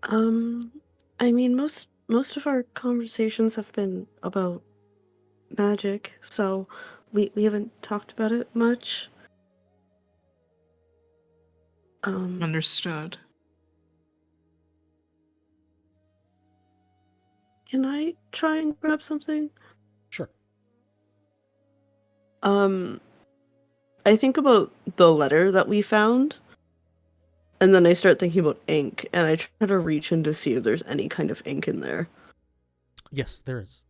I mean, most of our conversations have been about magic, so we haven't talked about it much. Understood. Can I try and grab something? Sure. I think about the letter that we found, and then I start thinking about ink, and I try to reach in to see if there's any kind of ink in there. Yes, there is.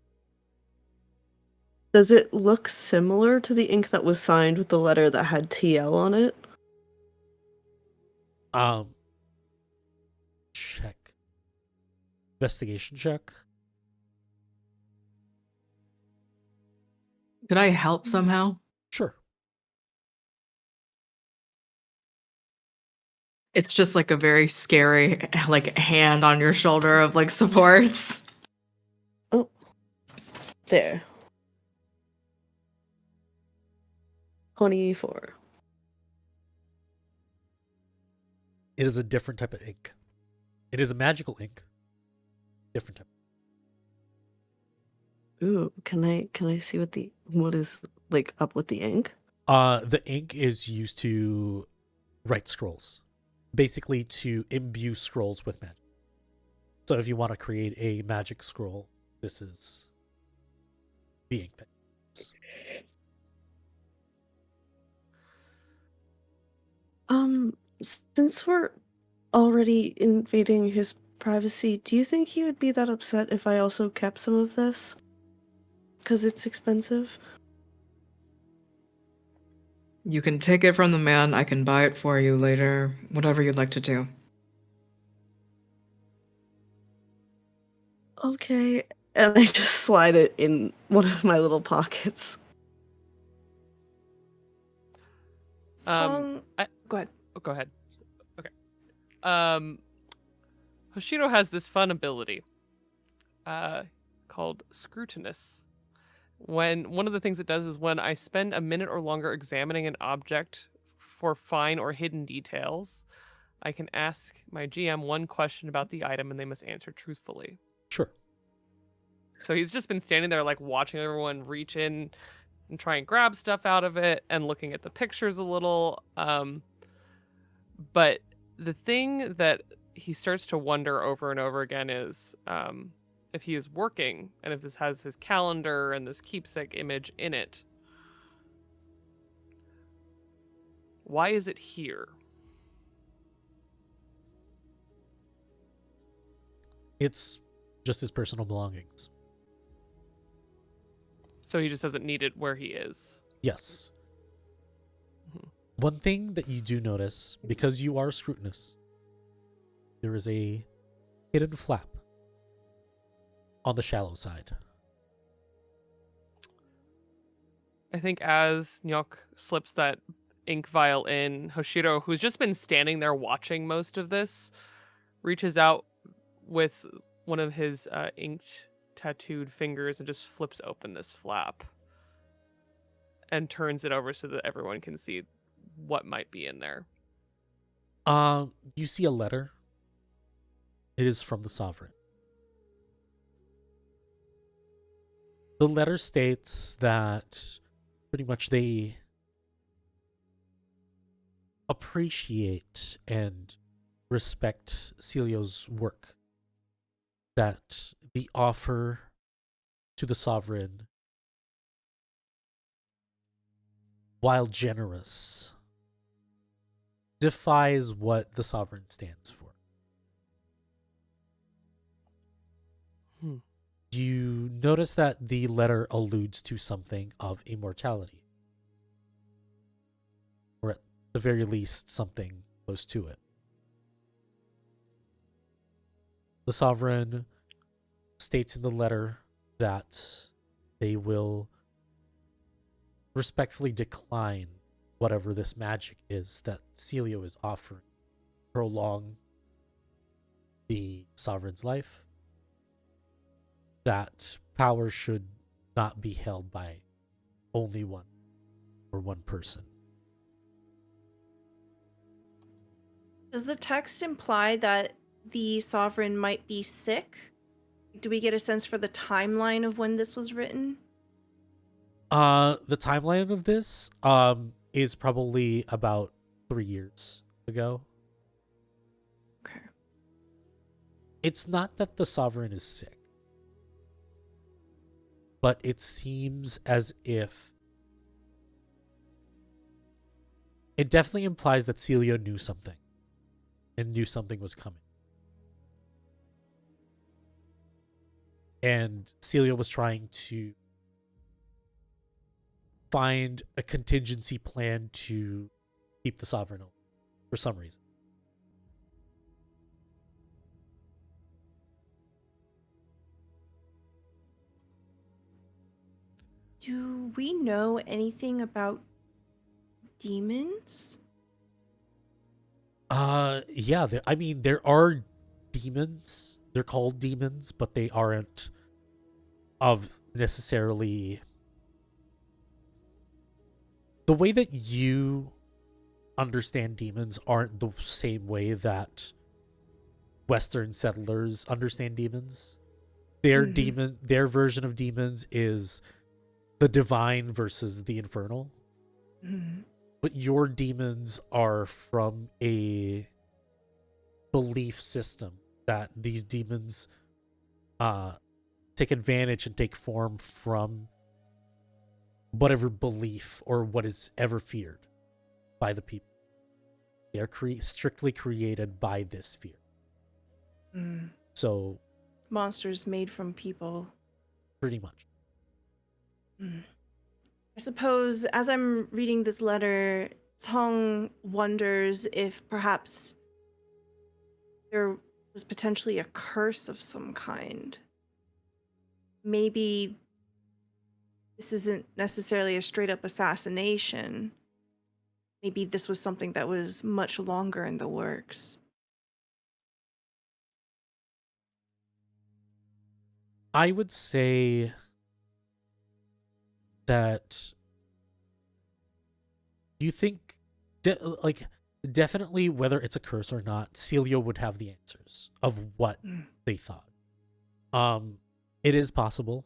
Does it look similar to the ink that was signed with the letter that had TL on it? Check. Investigation check. Could I help somehow? Sure. It's just like a very scary like hand on your shoulder of like supports. Oh, there. 24. It is a different type of ink. It is a magical ink. Different type. Ooh, can I see what is like up with the ink? The ink is used to write scrolls, basically to imbue scrolls with magic. So if you want to create a magic scroll, this is the ink that you use. Since we're already invading his privacy, do you think he would be that upset if I also kept some of this? Because it's expensive? You can take it from the man. I can buy it for you later. Whatever you'd like to do. Okay. And I just slide it in one of my little pockets. Song. Go ahead. Oh, go ahead. Okay. Hoshiro has this fun ability called Scrutinous. When one of the things it does is when I spend a minute or longer examining an object for fine or hidden details, I can ask my GM one question about the item and they must answer truthfully. Sure. So he's just been standing there like watching everyone reach in and try and grab stuff out of it and looking at the pictures a little. But the thing that he starts to wonder over and over again is if he is working and if this has his calendar and this keepsake image in it. Why is it here? It's just his personal belongings. So he just doesn't need it where he is. Yes. One thing that you do notice, because you are scrutinous, there is a hidden flap on the shallow side. I think as Ngoc slips that ink vial in, Hoshiro, who's just been standing there watching most of this, reaches out with one of his inked tattooed fingers and just flips open this flap and turns it over so that everyone can see what might be in there. You see a letter. It is from the sovereign. The letter states that pretty much they appreciate and respect Silio's work. That the offer to the sovereign, while generous, defies what the sovereign stands for. You notice that the letter alludes to something of immortality. Or at the very least, something close to it. The sovereign states in the letter that they will respectfully decline whatever this magic is that Silio is offering to prolong the sovereign's life. That power should not be held by only one or one person. Does the text imply that the sovereign might be sick? Do we get a sense for the timeline of when this was written? The timeline of this is probably about 3 years ago. Okay. It's not that the sovereign is sick, but it seems as if it definitely implies that Silio knew something and knew something was coming. And Silio was trying to find a contingency plan to keep the sovereign open for some reason. Do we know anything about demons? Yeah, I mean, there are demons. They're called demons, but they aren't of necessarily the way that you understand demons aren't the same way that Western settlers understand demons. Their their version of demons is the divine versus the infernal. But your demons are from a belief system that these demons take advantage and take form from whatever belief or what is ever feared by the people. They are strictly created by this fear. So, Monsters made from people. pretty much. I suppose as I'm reading this letter, Song wonders if perhaps there was potentially a curse of some kind. Maybe this isn't necessarily a straight up assassination. Maybe this was something that was much longer in the works. I would say that you think, definitely whether it's a curse or not, Silio would have the answers of what they thought. It is possible.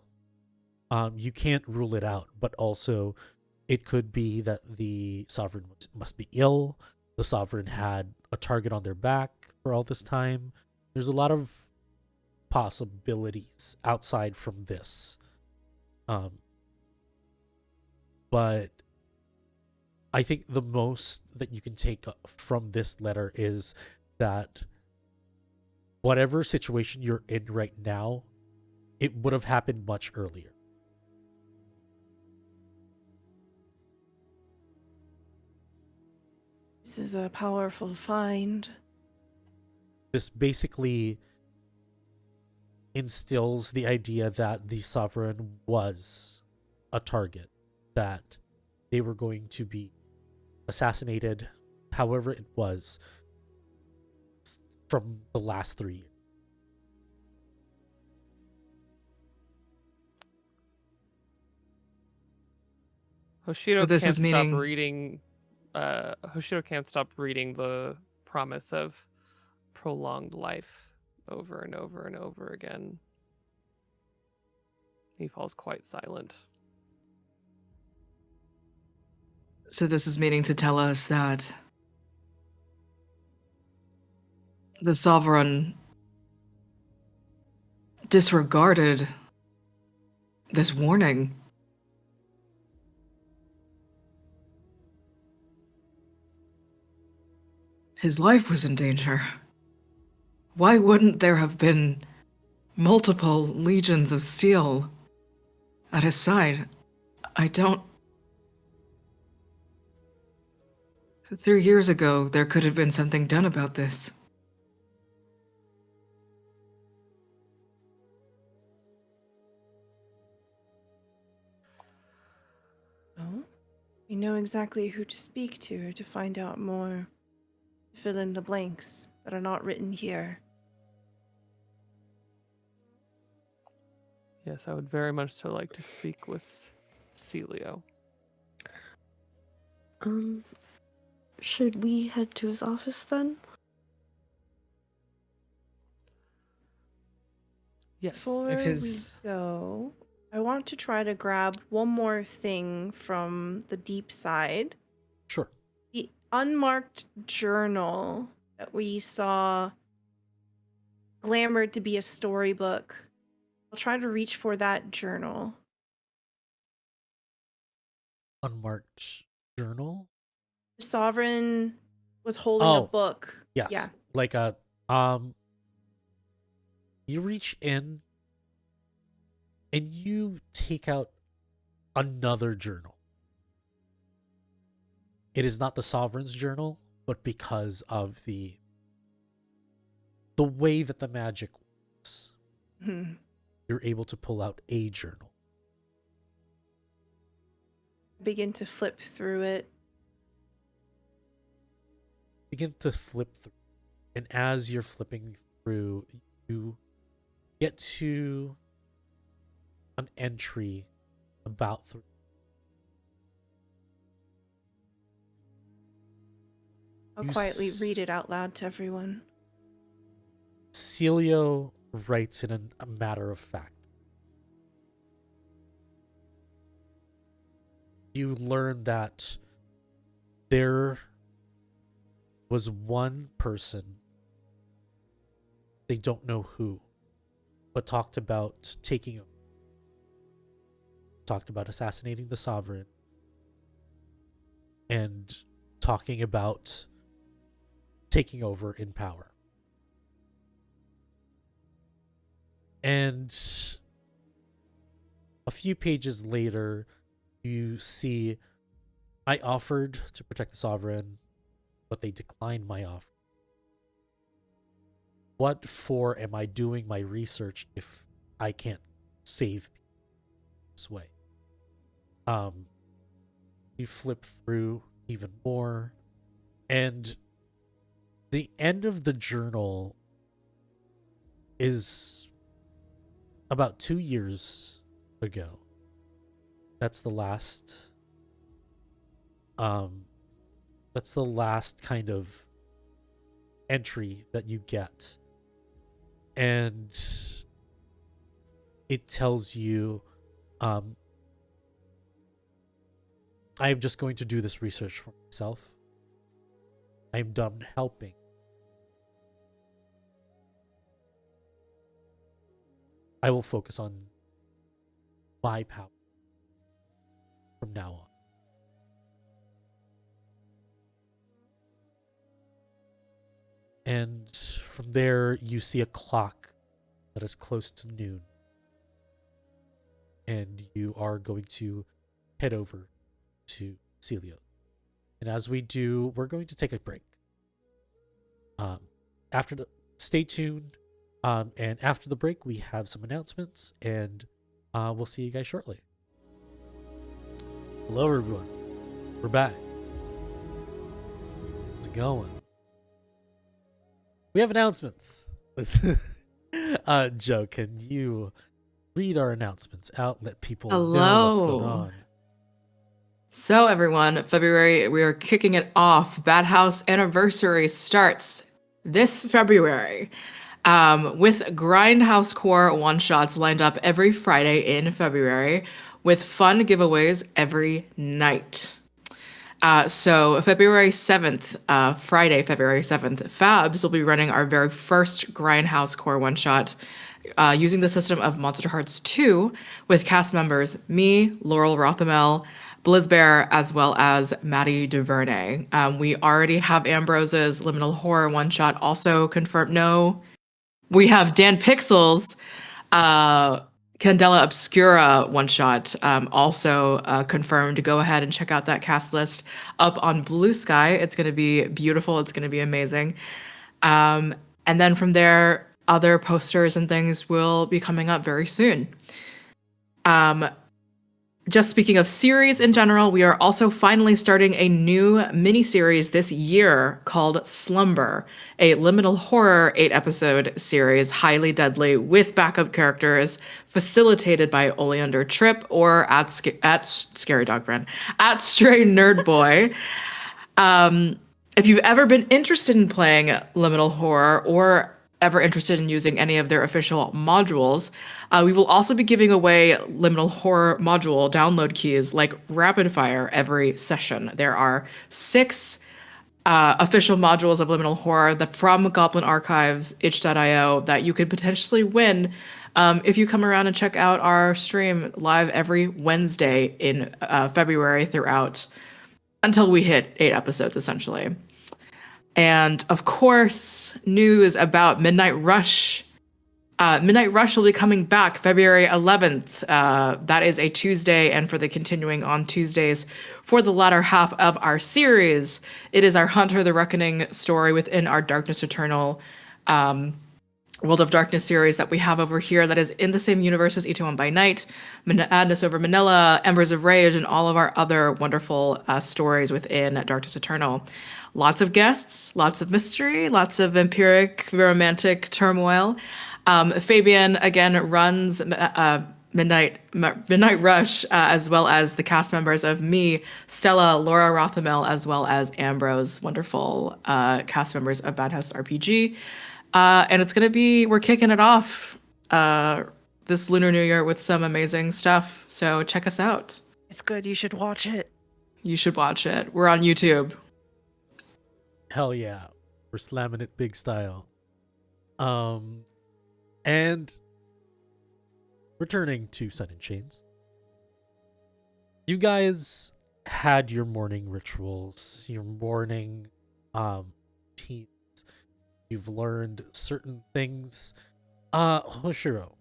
You can't rule it out, but also it could be that the sovereign must be ill. The sovereign had a target on their back for all this time. There's a lot of possibilities outside from this. But I think the most that you can take from this letter is that whatever situation you're in right now, it would have happened much earlier. This is a powerful find. This basically instills the idea that the sovereign was a target, that they were going to be assassinated, however it was, from the last 3 years. Hoshiro So this can't is stop meaning- reading. Hoshiro can't stop reading the promise of prolonged life over and over and over again. He falls quite silent. So this is meaning to tell us that the sovereign disregarded this warning. His life was in danger. Why wouldn't there have been multiple legions of steel at his side? I don't... 3 years ago, there could have been something done about this. Oh? We know exactly who to speak to find out more. To fill in the blanks that are not written here. Yes, I would very much so like to speak with Silio. Should we head to his office then? Yes. Before If his- we go, I want to try to grab one more thing from the deep side. Sure. The unmarked journal that we saw glamored to be a storybook. I'll try to reach for that journal. Unmarked journal? The sovereign was holding a book. Yes. Yeah. Like you reach in and you take out another journal. It is not the sovereign's journal, but because of the way that the magic works, you're able to pull out a journal. Begin to flip through it. begin to flip through. And as you're flipping through, you get to an entry about I'll You quietly s- read it out loud to everyone. Silio writes in a matter of fact. You learn that there was one person, they don't know who, but talked about taking over, talked about assassinating the sovereign, and talking about taking over in power. And a few pages later, you see, I offered to protect the sovereign, but they declined my offer. What for am I doing my research if I can't save people this way? You flip through even more, and the end of the journal is about 2 years ago. That's the last kind of entry that you get. And it tells you, I'm just going to do this research for myself. I'm done helping. I will focus on my power from now on. And from there, you see a clock that is close to noon. And you are going to head over to Silio. And as we do, we're going to take a break. Stay tuned. And after the break, we have some announcements, and we'll see you guys shortly. Hello, everyone. We're back. How's it going? We have announcements. Joe, can you read our announcements out? Let people know what's going Hello. on. So everyone, February, we are kicking it off. Bad House Anniversary starts this February with Grindhouse Core one-shots lined up every Friday in February with fun giveaways every night. So February 7th, Friday, February 7th, Fabs will be running our very first Grindhouse Core one-shot using the system of Monster Hearts 2 with cast members me, Laurel Rothamel, Blizzbear, as well as Maddie DuVernay. We already have Ambrose's Liminal Horror one-shot also confirmed. No, we have Dan Pixel's Candela Obscura one-shot also confirmed. Go ahead and check out that cast list up on Blue Sky. It's going to be beautiful. It's going to be amazing. And then from there, other posters and things will be coming up very soon. Just speaking of series in general, we are also finally starting a new mini-series this year called Slumber, a liminal horror 8-episode series, highly deadly, with backup characters, facilitated by Oleander Tripp or at Scary Dog Brand, at Stray Nerd Boy. If you've ever been interested in playing liminal horror or ever interested in using any of their official modules, we will also be giving away liminal horror module download keys like rapid fire every session. There are 6 official modules of liminal horror from Goblin Archives, itch.io that you could potentially win if you come around and check out our stream live every Wednesday in February throughout until we hit 8 episodes, essentially. And of course, news about Midnight Rush. Midnight Rush will be coming back February 11th. That is a Tuesday, and for the continuing on Tuesdays for the latter half of our series. It is our Hunter the Reckoning story within our Darkness Eternal World of Darkness series that we have over here that is in the same universe as Itaewon by Night, Madness Over Manila, Embers of Rage, and all of our other wonderful stories within Darkness Eternal. Lots of guests, lots of mystery, lots of vampiric, romantic turmoil. Fabian, again, runs Midnight Rush, as well as the cast members of me, Stella, Laura Rothamel, as well as Ambrose, wonderful cast members of Bad House RPG. And we're kicking it off this Lunar New Year with some amazing stuff. So check us out. It's good. You should watch it. You should watch it. We're on YouTube. Hell yeah. We're slamming it big style. And returning to Sun and Chains. You guys had your morning rituals, your morning routines. You've learned certain things. Hoshiro,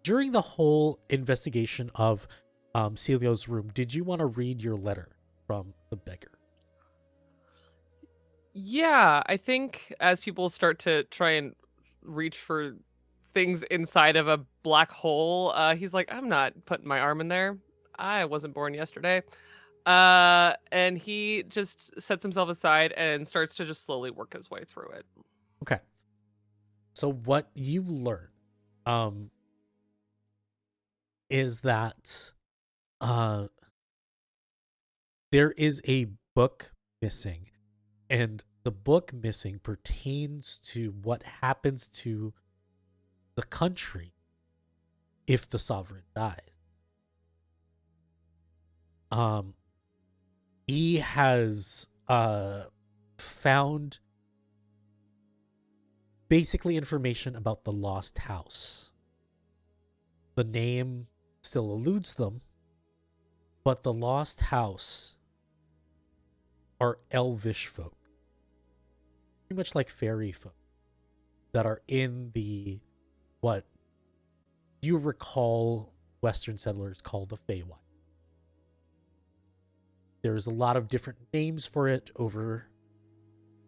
during the whole investigation of Silio's room, did you want to read your letter from the beggar? Yeah, I think as people start to try and reach for things inside of a black hole, he's like, I'm not putting my arm in there. I wasn't born yesterday. And he just sets himself aside and starts to just slowly work his way through it. Okay. So what you learn is that there is a book missing, and the book missing pertains to what happens to the country if the sovereign dies. He has found basically information about the lost house. The name still eludes them, but the lost house are elvish folk, pretty much like fairy folk, that are in the what you recall Western settlers call the Feywild. There's a lot of different names for it over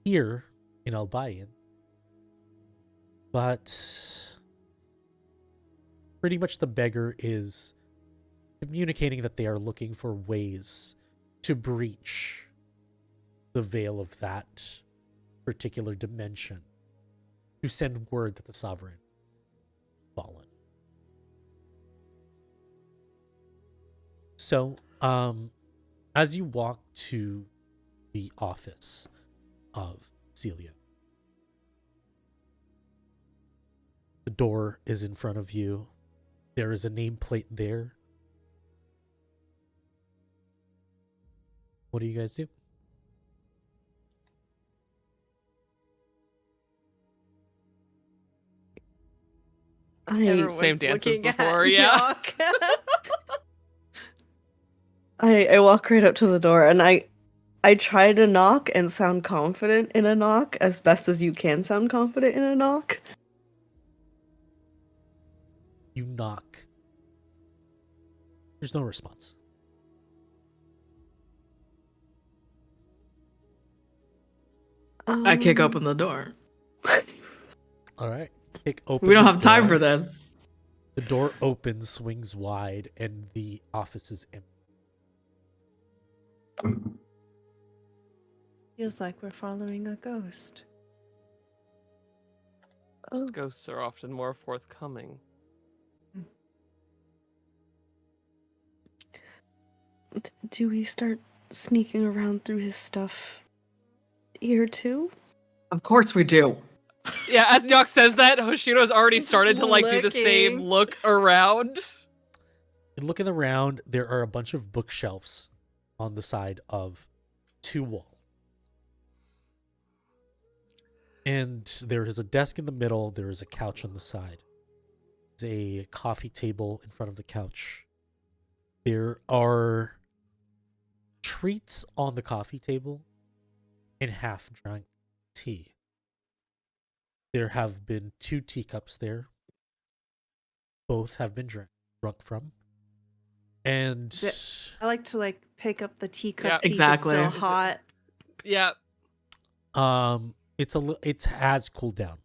here in Albayan, but pretty much the beggar is communicating that they are looking for ways to breach the veil of that particular dimension, to send word that the sovereign fallen. So, as you walk to the office of Silio, the door is in front of you. There is a nameplate there. What do you guys do? Same dances before, yeah. I walk right up to the door, and I try to knock and sound confident in a knock as best as you can sound confident in a knock. You knock. There's no response. I kick open the door. All right. Kick open. We don't the have time door. for this. The door opens, swings wide, and the office is empty. Feels like we're following a ghost. Oh. Ghosts are often more forthcoming. Do we start sneaking around through his stuff here too? Of course we do. Yeah, as Ngoc says that, Hoshiro's already Just started to do the same looking. look around. Looking around, there are a bunch of bookshelves on the side of two walls. And there is a desk in the middle. There is a couch on the side. There's a coffee table in front of the couch. There are treats on the coffee table and half-drunk tea. There have been 2 teacups there. Both have been drunk from. And I like to pick up the teacup, Yeah, see exactly. if it's still hot. Yeah. it has cooled down.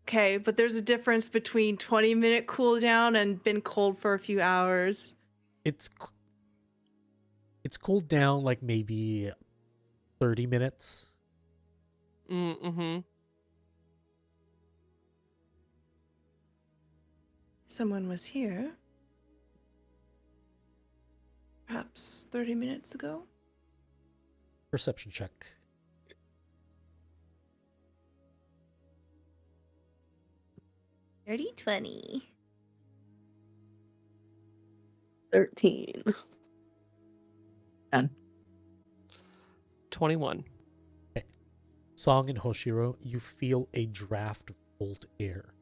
Okay, but there's a difference between 20-minute cooldown and been cold for a few hours. It's cooled down like maybe 30 minutes. Mm-hmm. Someone was here. Perhaps 30 minutes ago. Perception check. Dirty 20. 13. 21. Song and Hoshiro, you feel a draft of cold air.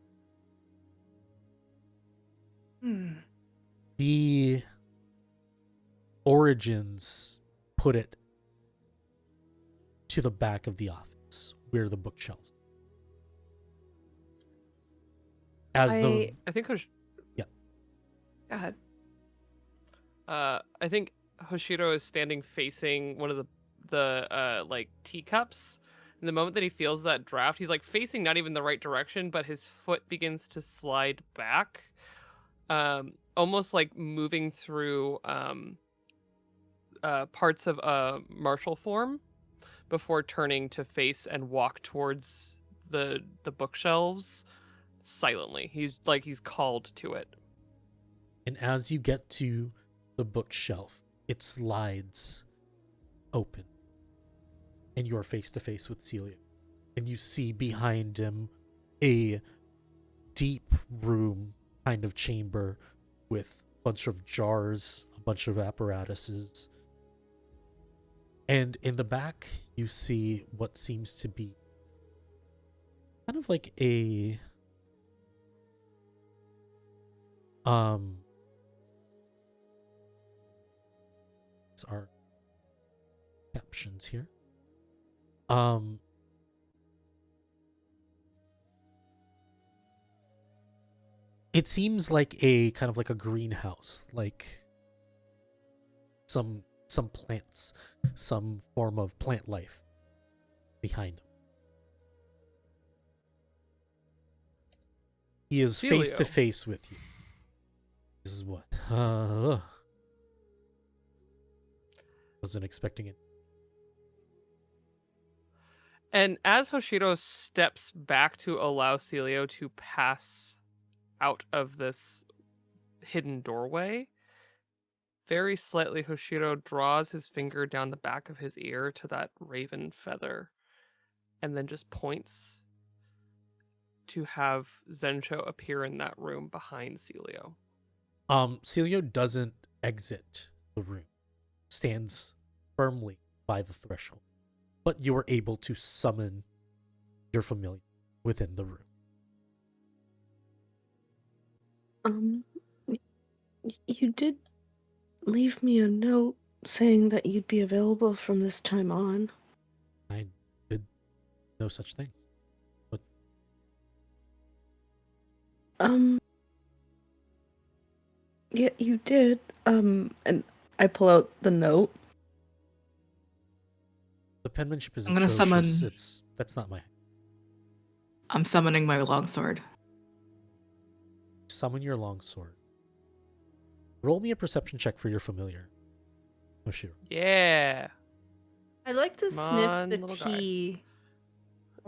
The origins put it to the back of the office where the bookshelves. I think Go ahead. I think Hoshiro is standing facing one of the like teacups. And the moment that he feels that draft, he's like facing not even the right direction, but his foot begins to slide back, almost like moving through parts of martial form before turning to face and walk towards the bookshelves silently. He's called to it. And as you get to the bookshelf, it slides open. And you are face to face with Silio. And you see behind him a deep room kind of chamber with a bunch of jars, a bunch of apparatuses. And in the back, you see what seems to be kind of like a these are captions here. It seems like a kind of like a greenhouse, like some plants, some form of plant life behind him. He is face to Silio. face with you. This is what? Wasn't expecting it. And as Hoshiro steps back to allow Silio to pass out of this hidden doorway, very slightly Hoshiro draws his finger down the back of his ear to that raven feather and then just points to have Zensho appear in that room behind Silio. Silio doesn't exit the room, stands firmly by the threshold, but you are able to summon your familiar within the room. You did leave me a note saying that you'd be available from this time on. I did no such thing. But Yeah, you did. And I pull out the note. the penmanship is I'm gonna atrocious. summon- That's not my... I'm summoning my longsword. Summon your longsword. Roll me a perception check for your familiar, Hoshiro. Yeah. I'd like to Come on, sniff the little guy. tea.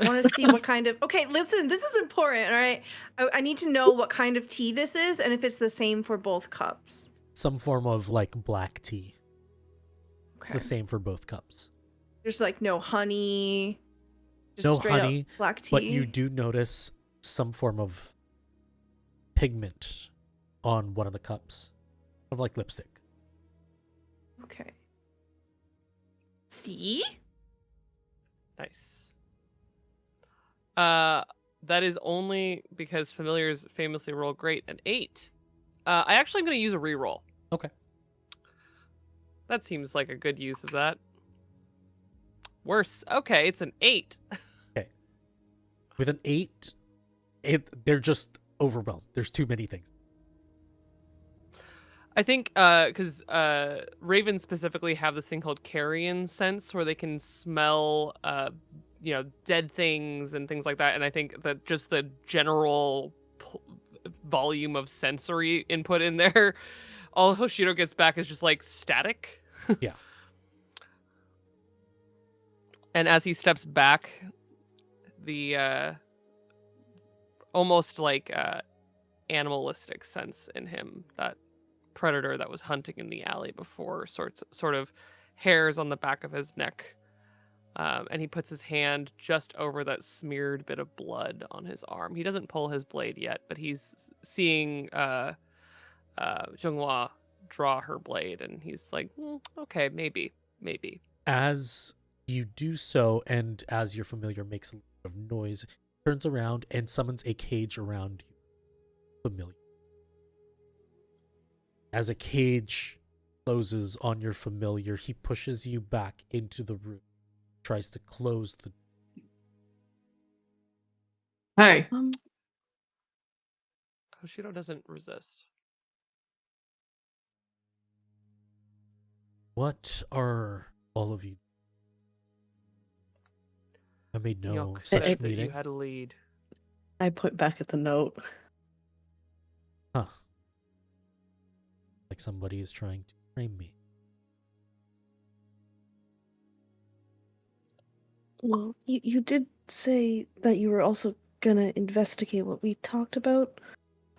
I want to see what kind of. Okay, listen, this is important, all right? I need to know what kind of tea this is and if it's the same for both cups. Some form of like black tea. It's Okay. the same for both cups. There's like no honey. Just No straight honey, up black tea. but you do notice some form of pigment on one of the cups. Kind of like lipstick. Okay. See? Nice. That is only because familiars famously roll great, an 8. I actually am going to use a reroll. Okay. That seems like a good use of that. Worse. Okay, it's an 8. Okay. With an 8, they're just overwhelmed. There's too many things. I think because ravens specifically have this thing called carrion sense where they can smell dead things and things like that. And I think that just the general volume of sensory input in there, all Hoshiro gets back is just like static. Yeah. And as he steps back, the almost like animalistic sense in him, that predator that was hunting in the alley before, sort of hairs on the back of his neck. And he puts his hand just over that smeared bit of blood on his arm. He doesn't pull his blade yet, but he's seeing Jeong Hwa draw her blade, and he's like, okay, maybe. As you do so, and as your familiar makes a lot of noise, turns around and summons a cage around you. Familiar. As a cage closes on your familiar, he pushes you back into the room, tries to close the. Hey. Hoshiro doesn't resist. What are all of you? I made no Ngoc such said that meeting. you had a lead. I point back at the note. Huh. Like somebody is trying to frame me. Well, you did say that you were also gonna investigate what we talked about,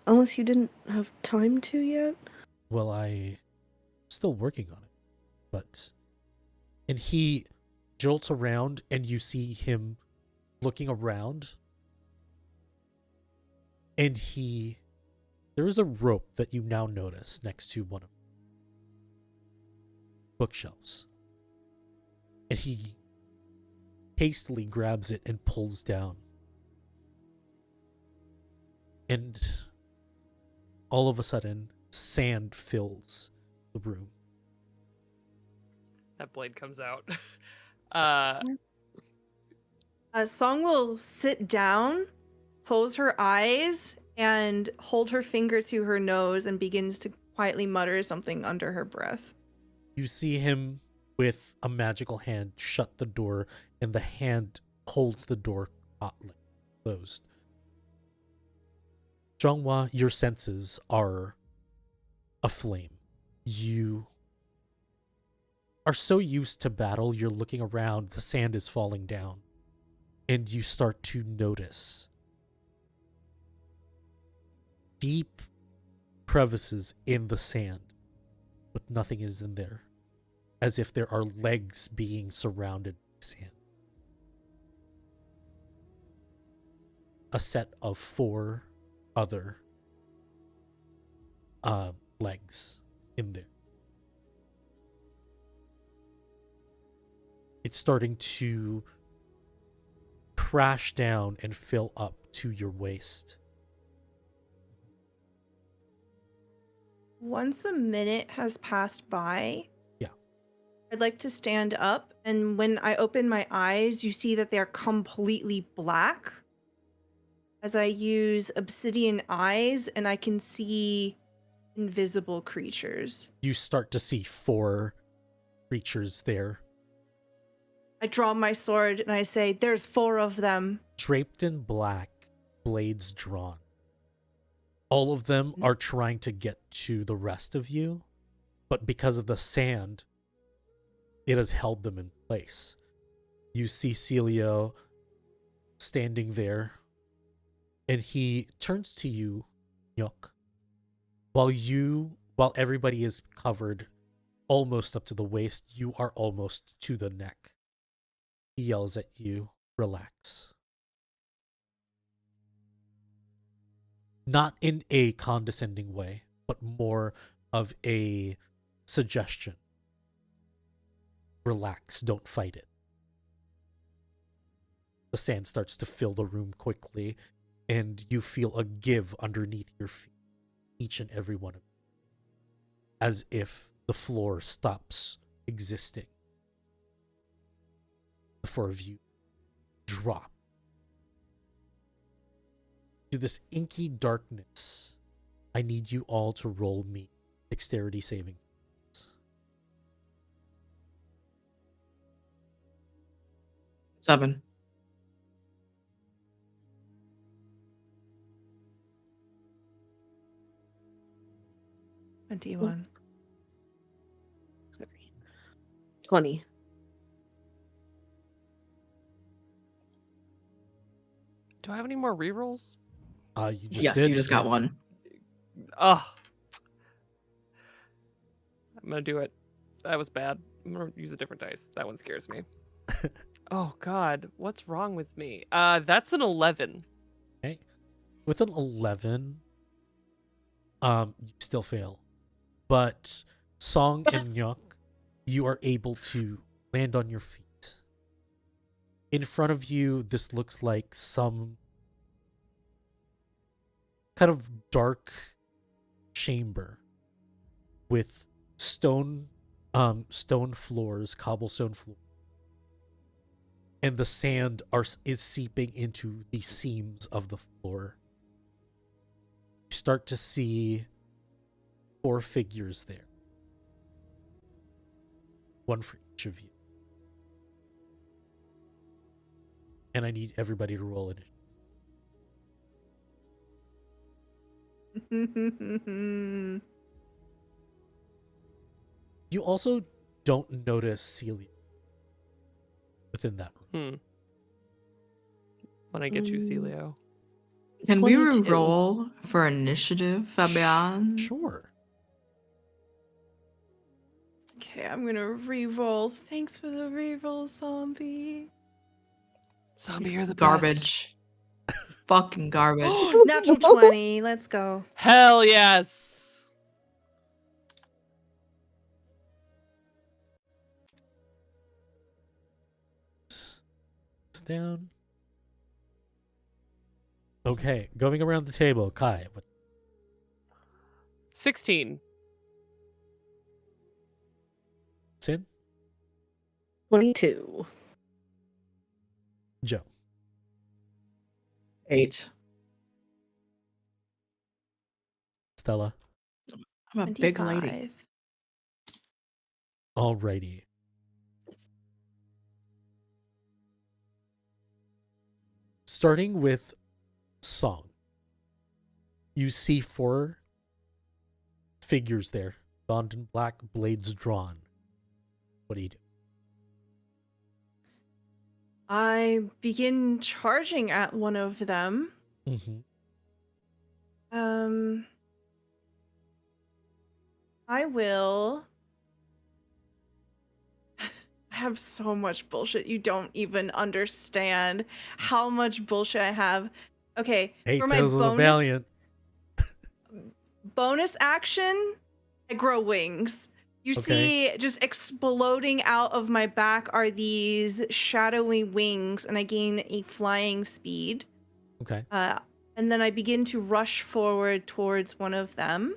unless you didn't have time to yet. Well, I'm still working on it, but... And he jolts around, and you see him looking around, and there is a rope that you now notice next to one of the bookshelves, and he hastily grabs it and pulls down, and all of a sudden sand fills the room. That blade comes out. Song will sit down, close her eyes, and hold her finger to her nose and begins to quietly mutter something under her breath. You see him with a magical hand shut the door, and the hand holds the door closed. Jeong Hwa, your senses are aflame. You are so used to battle, you're looking around, the sand is falling down, and you start to notice deep crevices in the sand, but nothing is in there, as if there are legs being surrounded by sand. A set of 4 other legs in there. It's starting to crash down and fill up to your waist. Once a minute has passed by, Yeah. I'd like to stand up, and when I open my eyes, you see that they're completely black. As I use obsidian eyes, and I can see invisible creatures. You start to see 4 creatures there, I draw my sword and I say, "There's 4 of them." draped in black, blades drawn. All of them are trying to get to the rest of you, but because of the sand, it has held them in place. You see Silio standing there, and he turns to you, Ngoc. While everybody is covered almost up to the waist, you are almost to the neck. He yells at you, "Relax." Not in a condescending way, but more of a suggestion. Relax, don't fight it. The sand starts to fill the room quickly, and you feel a give underneath your feet, each and every one of you, as if the floor stops existing. The 4 of you drop to this inky darkness. I need you all to roll me dexterity saving. 7. 21. 20. Do I have any more rerolls? You just Yes, did. you just got one. Oh. I'm gonna do it. That was bad. I'm gonna use a different dice. That one scares me. Oh God, what's wrong with me? That's an 11. Okay. With an 11, you still fail. But Song and Ngoc, you are able to land on your feet. In front of you, this looks like some kind of dark chamber with stone floors, cobblestone floors. And the sand is seeping into the seams of the floor. You start to see 4 figures there. One for each of you. And I need everybody to roll initiative. You also don't notice Silio within that room. When I get you, Silio. Can we 22. roll for initiative, Fabian? Sure. Okay, I'm gonna re-roll. Thanks for the re-roll, zombie. Zombie, you're the best. Garbage. Fucking garbage. Natural 20. Let's go. Hell yes. Down. Okay, going around the table. Kai, what? 16. Sin? 22. Joe? 8. Stella? I'm a big lady. 25. Alrighty. Starting with Song. You see 4 figures there, donned in black, blades drawn. What do you do? I begin charging at one of them. Mm-hmm. I will. I have so much bullshit. You don't even understand how much bullshit I have. Okay, Hey, for my Tales of the Valiant. bonus action, I grow wings. You Okay. see, just exploding out of my back are these shadowy wings, and I gain a flying speed. Okay. And then I begin to rush forward towards one of them.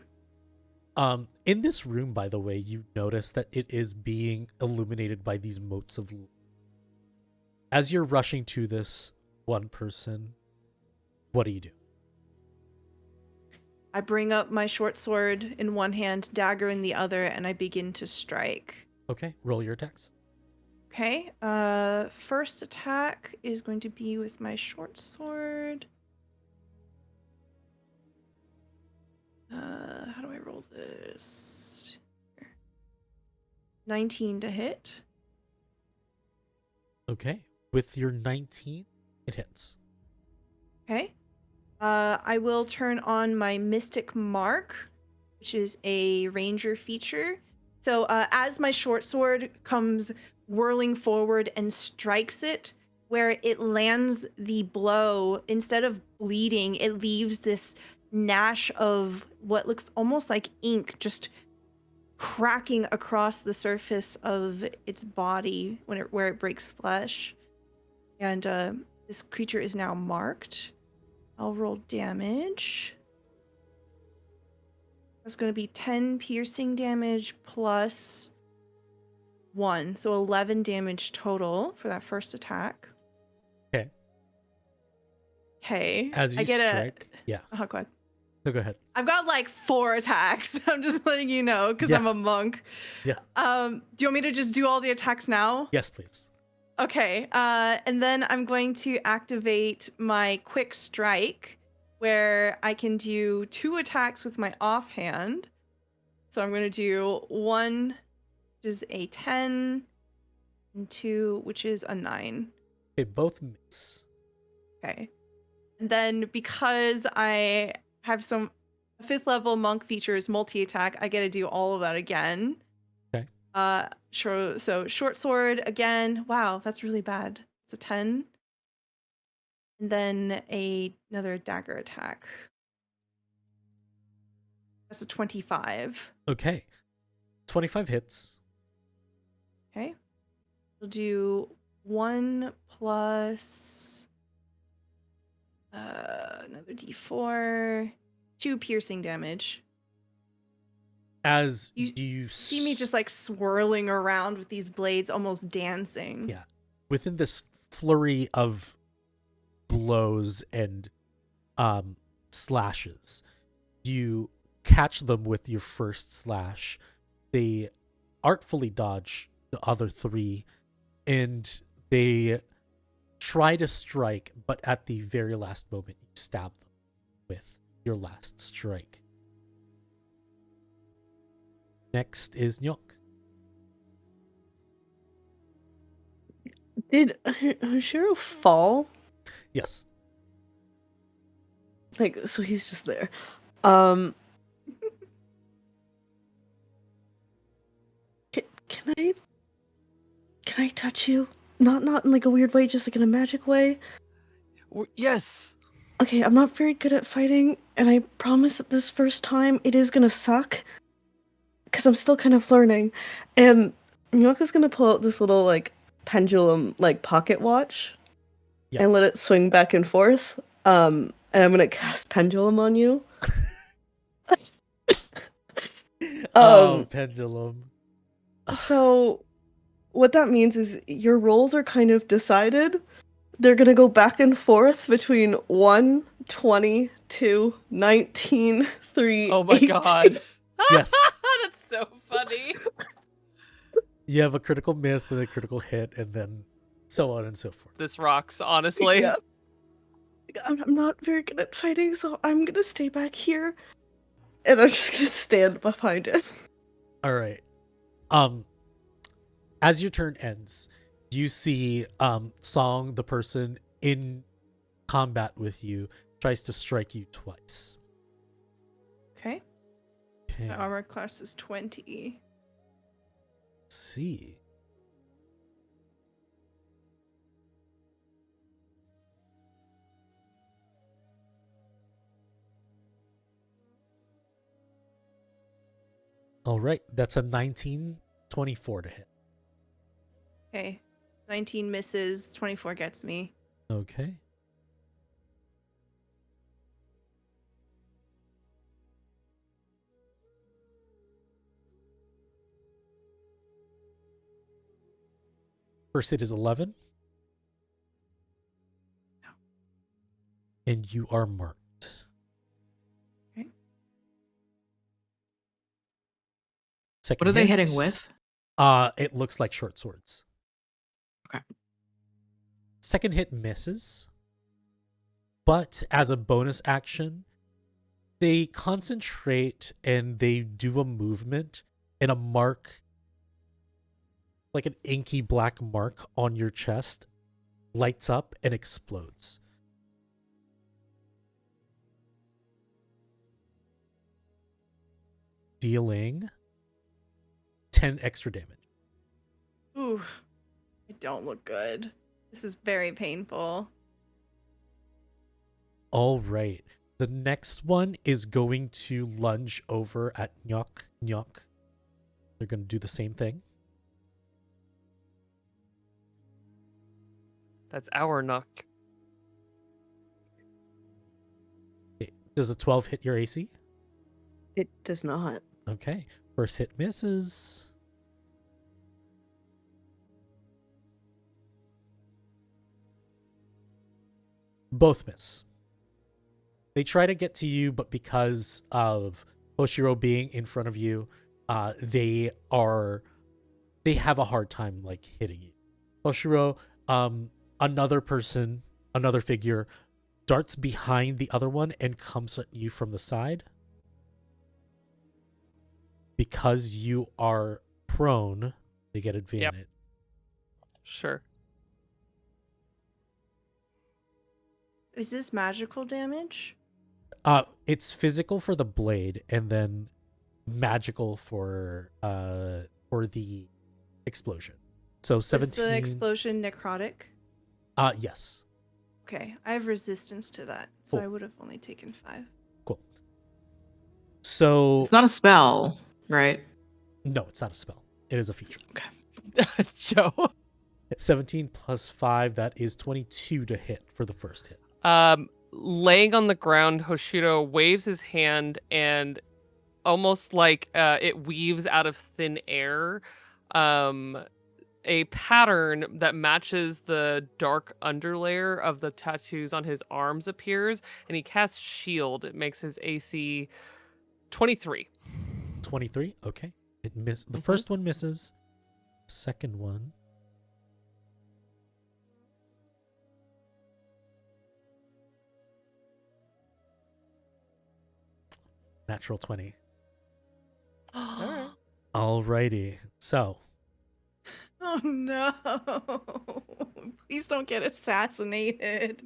In this room, by the way, you notice that it is being illuminated by these motes of light. As you're rushing to this one person, what do you do? I bring up my short sword in one hand, dagger in the other, and I begin to strike. Okay, roll your attacks. Okay, first attack is going to be with my short sword. How do I roll this? 19 to hit. Okay, with your 19, it hits. Okay. I will turn on my Mystic Mark, which is a ranger feature. So as my short sword comes whirling forward and strikes it, where it lands the blow, instead of bleeding, it leaves this gnash of what looks almost like ink just cracking across the surface of its body where it breaks flesh. And this creature is now marked. I'll roll damage. That's going to be 10 piercing damage plus 1. So 11 damage total for that first attack. Okay. Okay. As you strike, yeah. Oh, go ahead. No, go ahead. I've got like 4 attacks. I'm just letting you know because Yeah. I'm a monk. Yeah. Do you want me to just do all the attacks now? Yes, please. Okay. And then I'm going to activate my quick strike, where I can do 2 attacks with my offhand. So I'm going to do 1, which is a 10, and 2, which is a 9. Okay, both miss. Okay. And then because I have some 5th level monk features multi-attack, I get to do all of that again. Okay. So short sword again. Wow, that's really bad. It's a 10. And then another dagger attack. That's a 25. Okay. 25 hits. Okay. We'll do 1 plus another d4, 2 piercing damage. As You you See me just like swirling around with these blades, almost dancing. Yeah. Within this flurry of blows and slashes, you catch them with your first slash. They artfully dodge the other 3, and they try to strike, but at the very last moment, you stab them with your last strike. Next is Ngoc. Did Hoshiro fall? Yes. Like, so he's just there. Can I touch you? Not in like a weird way, just like in a magic way. Yes. Okay, I'm not very good at fighting, and I promise that this first time it is gonna suck. Because I'm still kind of learning. And Miyaka's gonna pull out this little like pendulum like pocket watch Yeah. and let it swing back and forth. And I'm gonna cast pendulum on you. Pendulum. So what that means is your rolls are kind of decided. They're gonna go back and forth between 1, 20, 2, 19, 3. Oh my 18. god. Yes. That's so funny. You have a critical miss, then a critical hit, and then so on and so forth. This rocks, honestly. Yeah. I'm not very good at fighting, so I'm gonna stay back here. And I'm just gonna stand behind it. All right. As your turn ends, you see Song, the person in combat with you, tries to strike you twice. Okay. Okay. My armor class is 20. Let's see. All right, that's a 19-24 to hit. Okay. 19 misses, 24 gets me. Okay. First hit is 11. No. And you are marked. Okay. Second What are they hit, hitting with? It looks like short swords. Okay. Second hit misses. But as a bonus action, they concentrate and they do a movement, and a mark, like an inky black mark on your chest, lights up and explodes. Dealing 10 extra damage. Ooh. I don't look good. This is very painful. All right. The next one is going to lunge over at Ngoc. They're going to do the same thing. That's our Ngoc. Okay. Does a 12 hit your AC? It does not. Okay. First hit misses. Both miss. They try to get to you, but because of Hoshiro being in front of you, they have a hard time like hitting you. Hoshiro, another figure, darts behind the other one and comes at you from the side. because you are prone, they get advantage. Sure. Is this magical damage? It's physical for the blade, and then magical for the explosion. So 17. Is the explosion necrotic? Yes. Okay, I have resistance to that, so Cool. I would have only taken 5. Cool. So It's not a spell, right? no, it's not a spell. It is a feature. Joe. 17 plus 5, that is 22 to hit for the first hit. Laying on the ground, Hoshiro waves his hand, and almost like it weaves out of thin air, a pattern that matches the dark underlayer of the tattoos on his arms appears, and he casts Shield. It makes his AC 23. 23, okay. It missed. The first one misses. Second one. Natural 20. Alright. Alrighty. So, Oh no. Please don't get assassinated.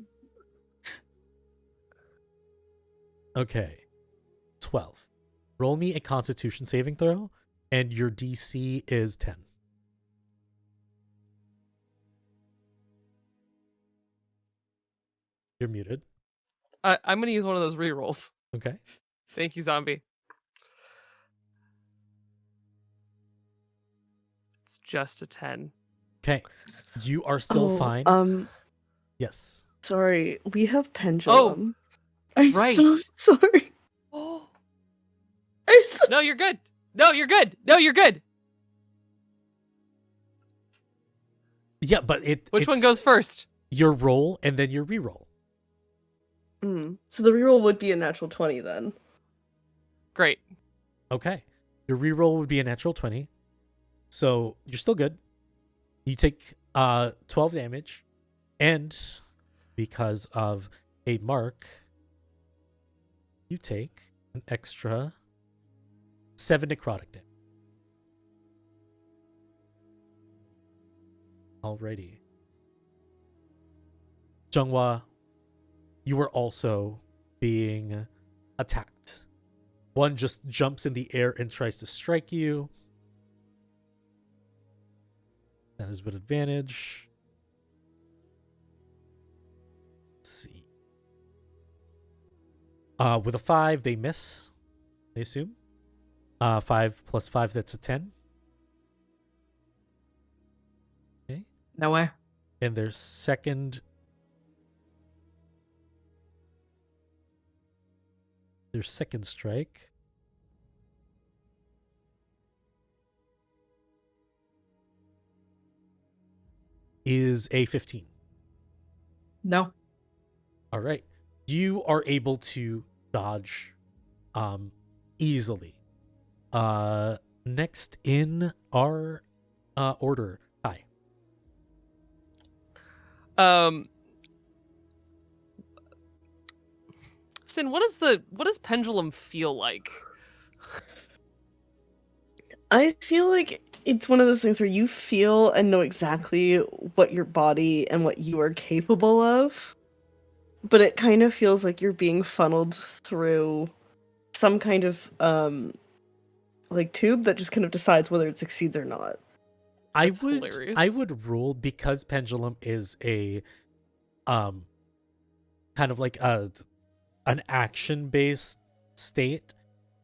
okay. 12. Roll me a Constitution saving throw, and your DC is 10. You're muted. I'm going to use one of those rerolls. Okay. Thank you, zombie. It's just a 10. Okay. You are still fine. Yes. Sorry, we have pendulum. I'm right. so sorry. Oh. I'm so No, you're good. No, you're good. No, you're good. Yeah, but Which one goes first? Your roll and then your reroll. So the reroll would be a natural 20 then. Great. Okay. Your reroll would be a natural 20. So you're still good. You take 12 damage, and because of a mark, you take an extra 7 necrotic damage. Alrighty. Jeong Hwa, you are also being attacked. One just jumps in the air and tries to strike you. That is with advantage. Let's see. With a 5, they miss, I assume. 5 plus 5, that's a 10. Okay. No way. And their second strike is a 15. No. All right. You are able to dodge easily. Next in our order. Hi. Sin, what does pendulum feel like? I feel like it's one of those things where you feel and know exactly what your body and what you are capable of, but it kind of feels like you're being funneled through some kind of like tube that just kind of decides whether it succeeds or not. That's hilarious. I would rule, because pendulum is a kind of like an action based state,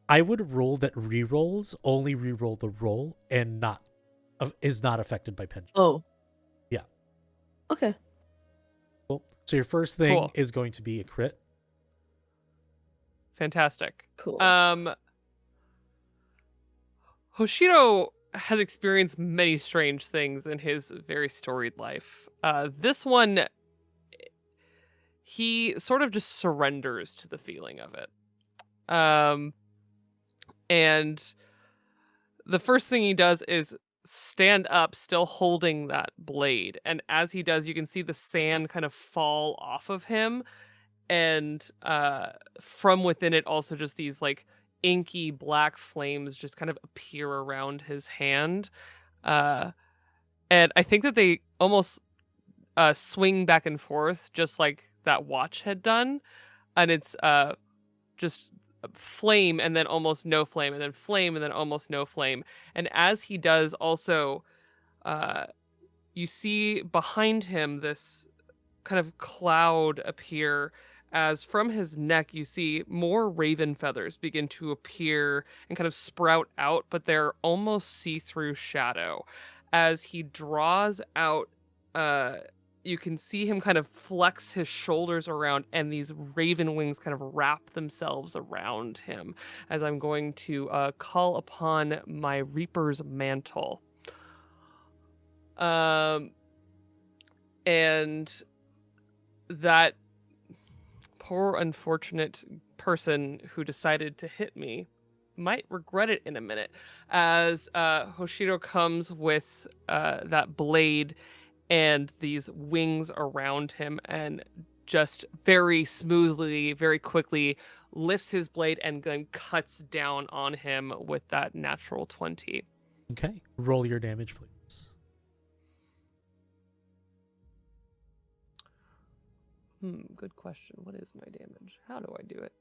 I would rule that rerolls only reroll the roll and is not affected by pendulum. Oh. Yeah. Okay. Cool. So your first thing Cool. is going to be a crit. Fantastic. Cool. Hoshiro has experienced many strange things in his very storied life. This one, he sort of just surrenders to the feeling of it. And the first thing he does is stand up, still holding that blade. And as he does, you can see the sand kind of fall off of him. And from within it, also just these like inky black flames just kind of appear around his hand. And I think that they almost swing back and forth just like that watch had done. And it's just flame and then almost no flame and then flame and then almost no flame. And as he does also, you see behind him this kind of cloud appear as from his neck you see more raven feathers begin to appear and kind of sprout out, but they're almost see-through shadow. As he draws out, you can see him kind of flex his shoulders around, and these raven wings kind of wrap themselves around him as I'm going to call upon my Reaper's Mantle. And that poor unfortunate person who decided to hit me might regret it in a minute, as Hoshiro comes with that blade and these wings around him and just very smoothly, very quickly lifts his blade and then cuts down on him with that natural 20. Okay, roll your damage, please. Good question. What is my damage? How do I do it?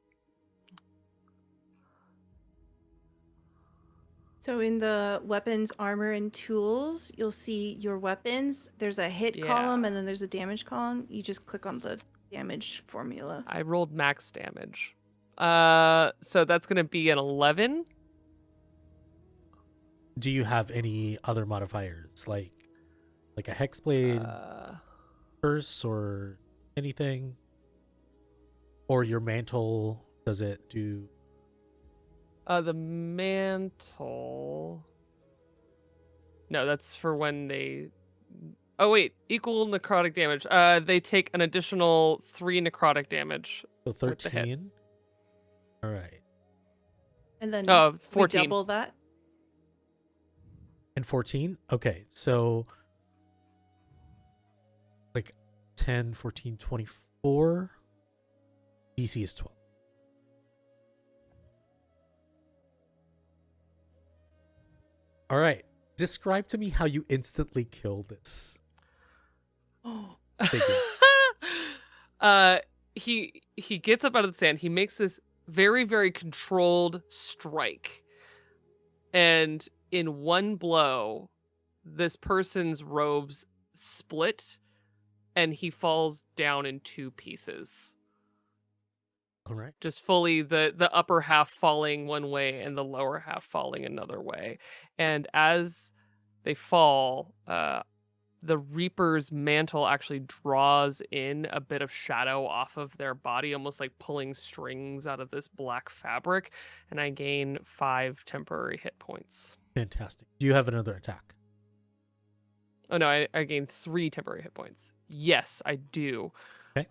So in the weapons, armor, and tools, you'll see your weapons. There's a hit column and then there's a damage column. You just click on the damage formula. I rolled max damage. So that's going to be an 11. Do you have any other modifiers, like a hexblade, curse, or anything? Or your mantle, does it do? The mantle. No, that's for when they. Oh wait, equal necrotic damage. They take an additional 3 necrotic damage. So 13. All right. And then 14. we double that. And 14. Okay, so like 10, 14, 24. DC is 12. All right. Describe to me how you instantly kill this. Oh. He gets up out of the sand. He makes this very, very controlled strike. And in one blow, this person's robes split and he falls down in 2 pieces. All right. Just fully the upper half falling one way and the lower half falling another way. And as they fall, the Reaper's mantle actually draws in a bit of shadow off of their body, almost like pulling strings out of this black fabric. And I gain 5 temporary hit points. Fantastic. Do you have another attack? Oh no, I gain 3 temporary hit points. Yes, I do. Okay.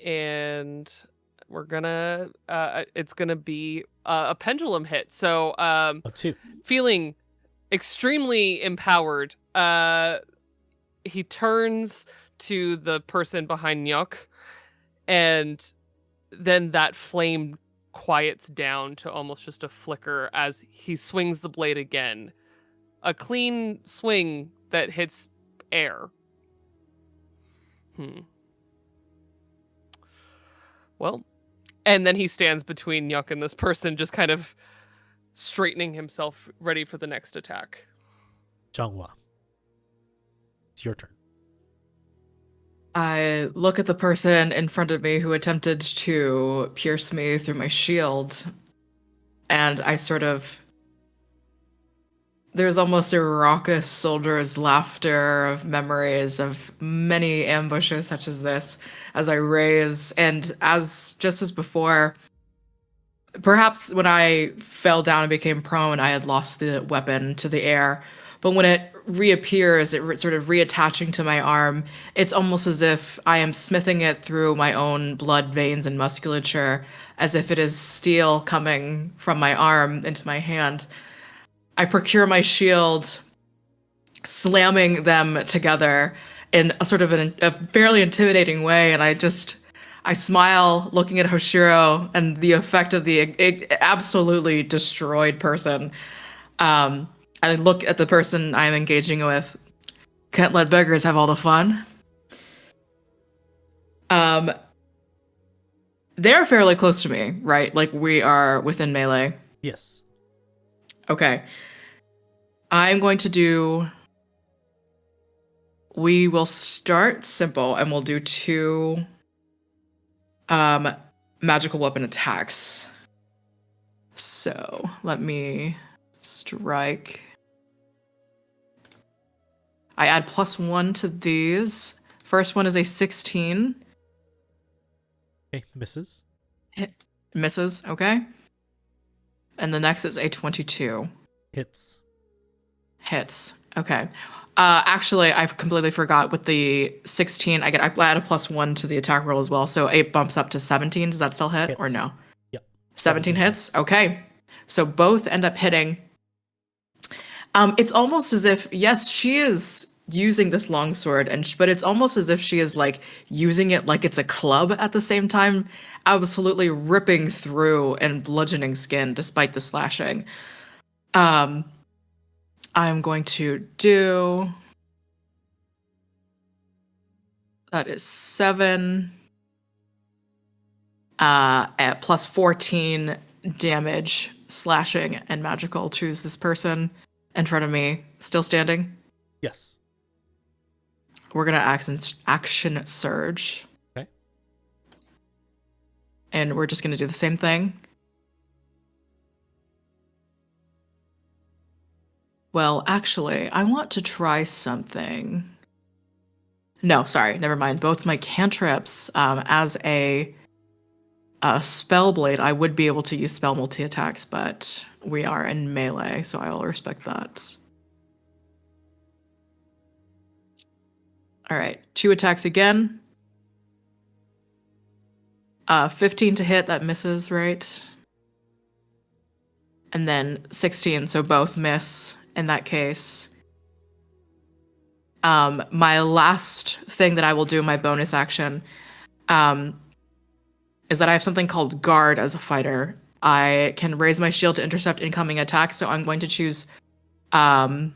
And we're gonna it's gonna be a pendulum hit. So 2. Feeling extremely empowered, he turns to the person behind Ngoc, and then that flame quiets down to almost just a flicker as he swings the blade again. A clean swing that hits air. Well, and then he stands between Ngoc and this person, just kind of straightening himself, ready for the next attack. Jeong Hwa, it's your turn. I look at the person in front of me who attempted to pierce me through my shield, and I sort of... There's almost a raucous soldier's laughter of memories of many ambushes such as this as I raise, and just as before, perhaps when I fell down and became prone, I had lost the weapon to the air, but when it reappears, sort of reattaching to my arm, it's almost as if I am smithing it through my own blood veins and musculature, as if it is steel coming from my arm into my hand. I procure my shield, slamming them together in a sort of a fairly intimidating way, and I I smile looking at Hoshiro and the effect of the absolutely destroyed person. I look at the person I'm engaging with. Can't let beggars have all the fun. They're fairly close to me, right? Like we are within melee. Yes. Okay. I'm going to do... We will start simple and we'll do 2 magical weapon attacks. So let me strike. I add +1 to these. First one is a 16. Okay, misses. Misses, okay. And the next is a 22. Hits. Hits. Okay. Actually, I completely forgot with the 16. I add a +1 to the attack roll as well, so 8 bumps up to 17. Does that still hit or Hits. no? Yep. 17 hits. Okay. So both end up hitting. It's almost as if, yes, she is using this longsword, but it's almost as if she is like using it like it's a club at the same time, absolutely ripping through and bludgeoning skin despite the slashing. I'm going to do... That is 7 at +14 damage, slashing, and magical to this person in front of me. Still standing? Yes. We're going to action surge. Okay. And we're just going to do the same thing. Well, actually, I want to try something. No, sorry, never mind. Both my cantrips, as a spellblade, I would be able to use spell multi-attacks, but we are in melee, so I will respect that. All right, 2 attacks again. 15 to hit, that misses, right? And then 16, so both miss in that case. My last thing that I will do in my bonus action is that I have something called Guard as a fighter. I can raise my shield to intercept incoming attacks, so I'm going to choose... I'm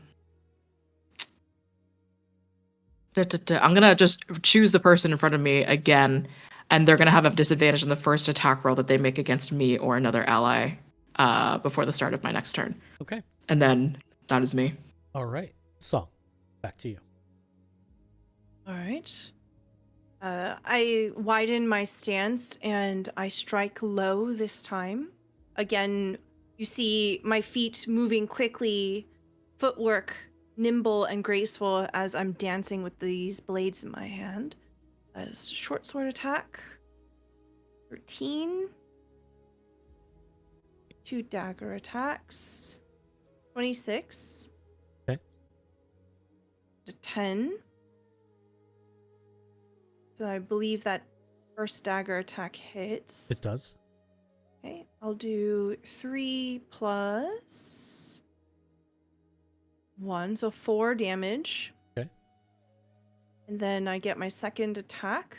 going to just choose the person in front of me again, and they're going to have a disadvantage in the first attack roll that they make against me or another ally before the start of my next turn. Okay. And then that is me. All right. Song, back to you. All right. I widen my stance and I strike low this time. Again, you see my feet moving quickly, footwork nimble and graceful as I'm dancing with these blades in my hand. As short sword attack. 13. 2 dagger attacks. 26. Okay. To 10. So I believe that first dagger attack hits. It does. Okay, I'll do 3 plus 1, so 4 damage. Okay. And then I get my second attack,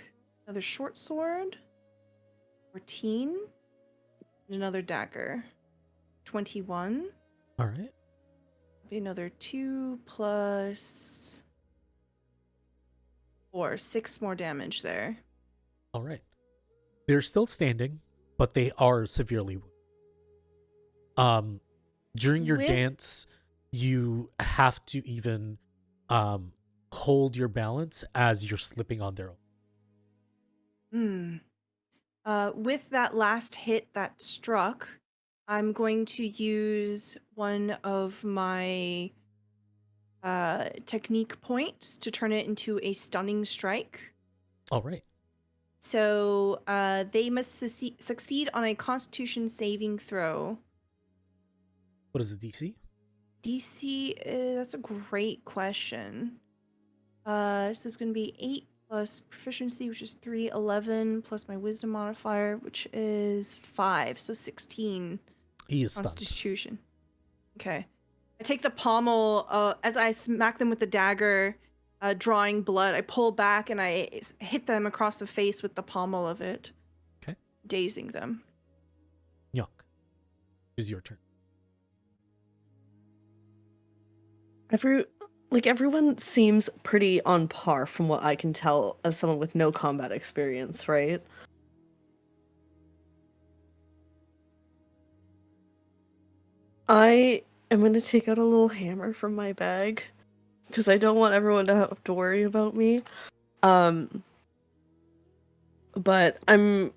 another short sword, 14, and another dagger, 21. All right. Be another 2 plus 4, 6 more damage there. All right. They're still standing, but they are severely wounded. During your dance, you have to even hold your balance as you're slipping on their own. With that last hit that struck, I'm going to use one of my technique points to turn it into a stunning strike. All right. So they must succeed on a Constitution saving throw. What is the DC? DC, that's a great question. So it's going to be 8 plus proficiency, which is 3, 11, plus my wisdom modifier, which is 5, so 16. He is stunned. Constitution. Okay. I take the pommel as I smack them with the dagger. drawing blood. I pull back and I hit them across the face with the pommel of it. Okay. Dazing them. Ngoc, it is your turn. Everyone seems pretty on par from what I can tell as someone with no combat experience, right? I am going to take out a little hammer from my bag because I don't want everyone to have to worry about me. But I'm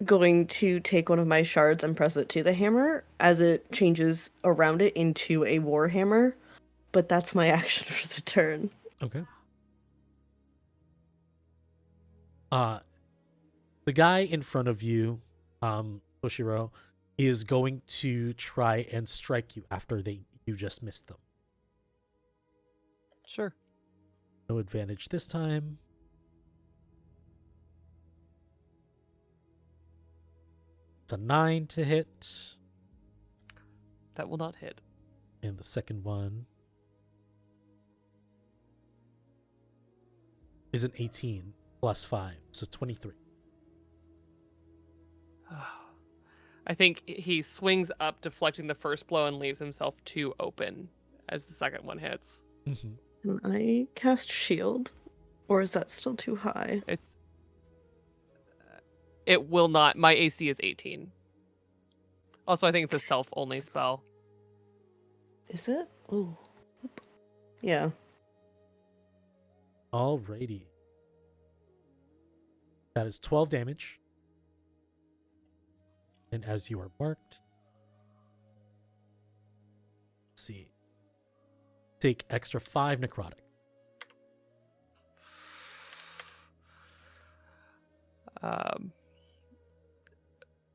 going to take one of my shards and press it to the hammer as it changes around it into a war hammer. But that's my action for the turn. Okay. The guy in front of you, Hoshiro, is going to try and strike you after you just missed them. Sure. No advantage this time. It's a 9 to hit. That will not hit. And the second one is an 18 plus 5, so 23. I think he swings up, deflecting the first blow, and leaves himself 2 open as the second one hits. Mm-hmm. Can I cast shield? Or is that still too high? It will not. My AC is 18. Also, I think it's a self-only spell. Is it? Oh. Yeah. Alrighty. That is 12 damage. And as you are marked, let's see. Take extra 5 necrotic.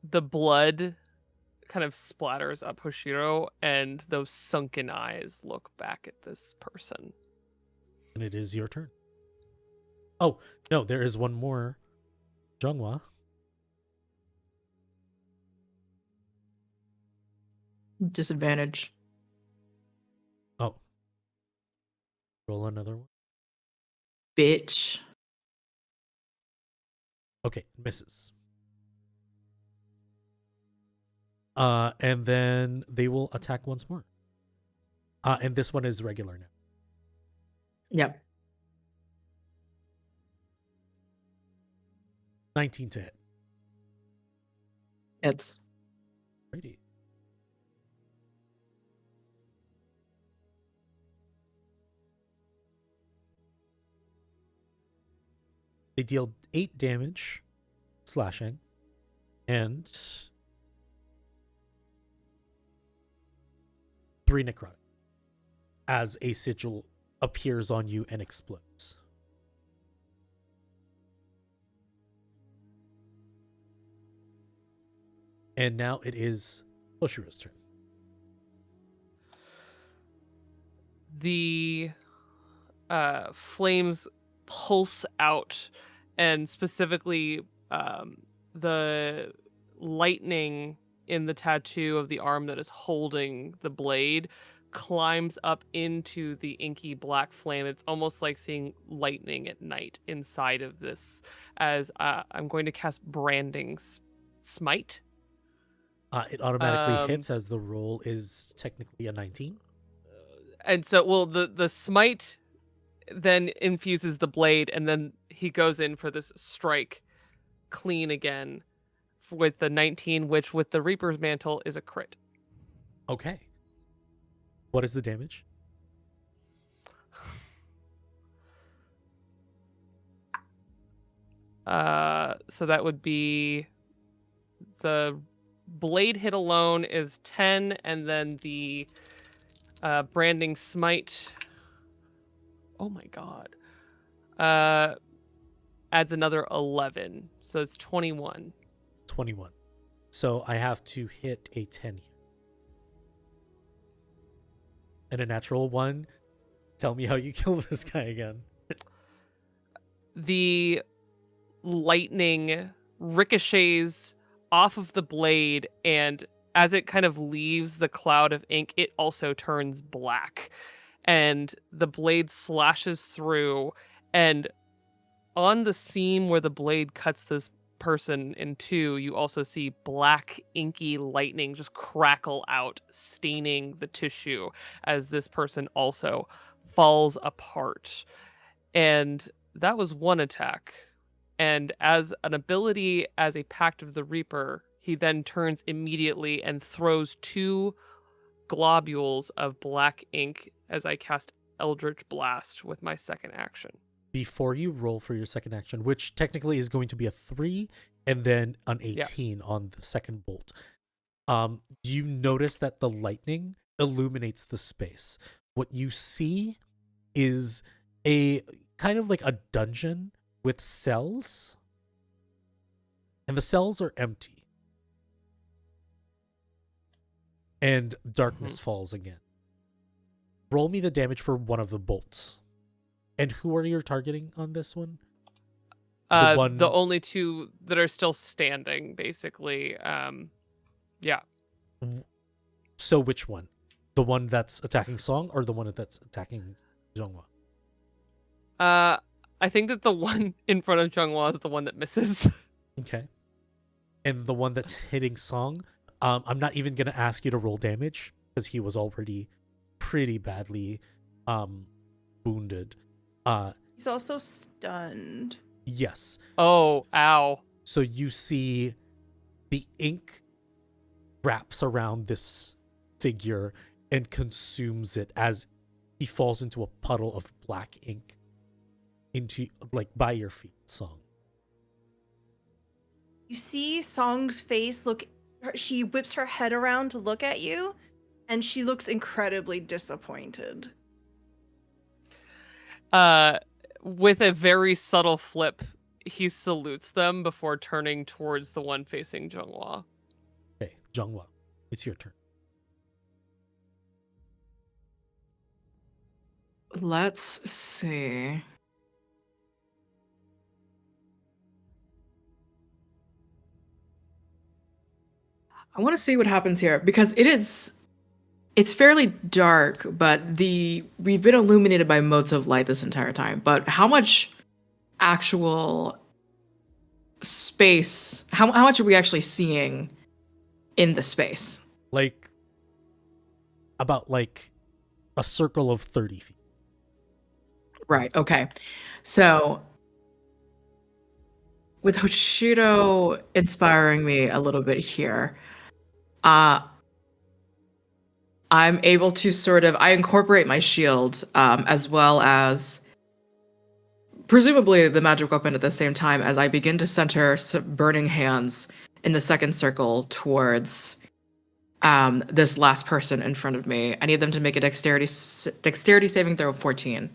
The blood kind of splatters up Hoshiro, and those sunken eyes look back at this person. And it is your turn. Oh, no, there is one more. Jeong Hwa. Disadvantage. Oh. Roll another one. Bitch. Okay, misses. And then they will attack once more. And this one is regular now. Yep. 19 to hit. It's Righty. They deal 8 damage, slashing, and 3 necrotic as a sigil appears on you and explodes. And now it is Hoshiro's turn. The flames pulse out, and specifically the lightning in the tattoo of the arm that is holding the blade climbs up into the inky black flame. It's almost like seeing lightning at night inside of this, as I'm going to cast Branding Smite. It automatically hits as the roll is technically a 19. And so, well, the smite then infuses the blade, and then he goes in for this strike clean again with the 19, which with the Reaper's Mantle is a crit. Okay. What is the damage? So that would be the blade hit alone is 10, and then the branding smite. Oh my god. Adds another 11. So it's 21. 21. So I have to hit a 10 here. And a natural 1. Tell me how you kill this guy again. The lightning ricochets off of the blade, and as it kind of leaves the cloud of ink, it also turns black. and the blade slashes through, and on the seam where the blade cuts this person in two, you also see black inky lightning just crackle out, staining the tissue as this person also falls apart. And that was one attack. And as an ability, as a Pact of the Reaper, he then turns immediately and throws 2 globules of black ink as I cast Eldritch Blast with my second action. Before you roll for your second action, which technically is going to be a 3 and then an 18 on the second bolt, you notice that the lightning illuminates the space. What you see is a kind of like a dungeon with cells, and the cells are empty. And darkness falls again. Roll me the damage for one of the bolts. And who are you targeting on this one? The only 2 that are still standing, basically. Yeah. So which one? The one that's attacking Song or the one that's attacking Jeong Hwa? I think that the one in front of Jeong Hwa is the one that misses. Okay. And the one that's hitting Song, I'm not even going to ask you to roll damage because he was already pretty badly wounded. He's also stunned. Yes. Oh, ow. So you see the ink wraps around this figure and consumes it as he falls into a puddle of black ink into, like, by your feet, Song. You see Song's face she whips her head around to look at you, and she looks incredibly disappointed. With a very subtle flip, he salutes them before turning towards the one facing Jeong Hwa. Okay, Jeong Hwa, it's your turn. Let's see. I want to see what happens here because it's fairly dark, but we've been illuminated by motes of light this entire time. But how much actual space, how much are we actually seeing in the space? Like, about like a circle of 30 feet. Right, okay. So with Hoshiro inspiring me a little bit here, I'm able to I incorporate my shield, as well as presumably the magic weapon at the same time as I begin to center burning hands in the second circle towards this last person in front of me. I need them to make a dexterity saving throw of 14.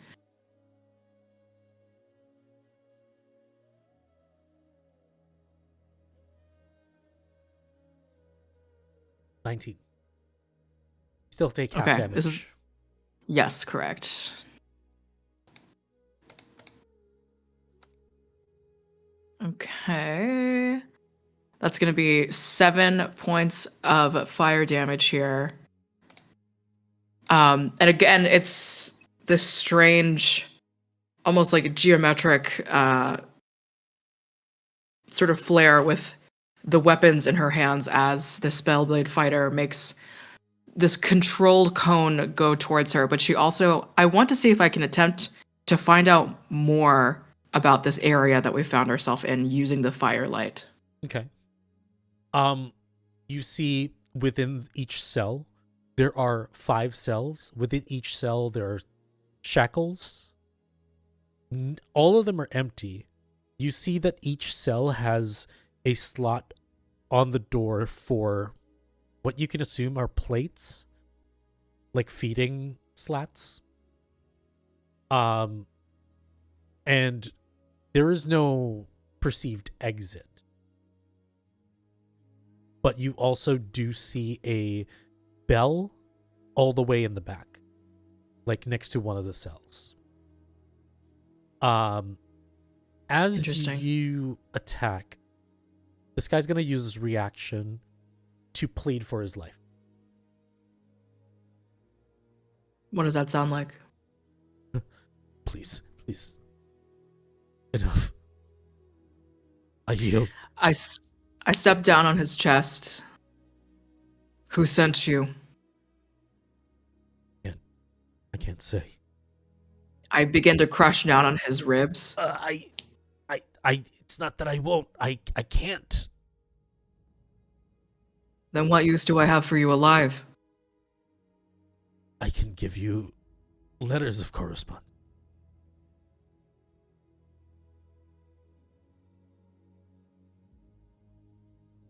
$19. Still take half damage. Yes, correct. Okay. That's going to be 7 points of fire damage here. And again, it's this strange, almost like a geometric sort of flare with the weapons in her hands as the Spellblade fighter makes this controlled cone go towards her. But she also, I want to see if I can attempt to find out more about this area that we found ourselves in using the firelight. Okay. You see within each cell, there are 5 cells. Within each cell, there are shackles. All of them are empty. You see that each cell has a slot on the door for what you can assume are plates, like feeding slats. And there is no perceived exit. But you also do see a bell all the way in the back, like next to one of the cells. As you attack, this guy's going to use his reaction to plead for his life. What does that sound like? Please, please. Enough. I yield. I step down on his chest. Who sent you? I can't say. I begin to crush down on his ribs. It's not that I won't. I can't. Then what use do I have for you alive? I can give you letters of correspondence.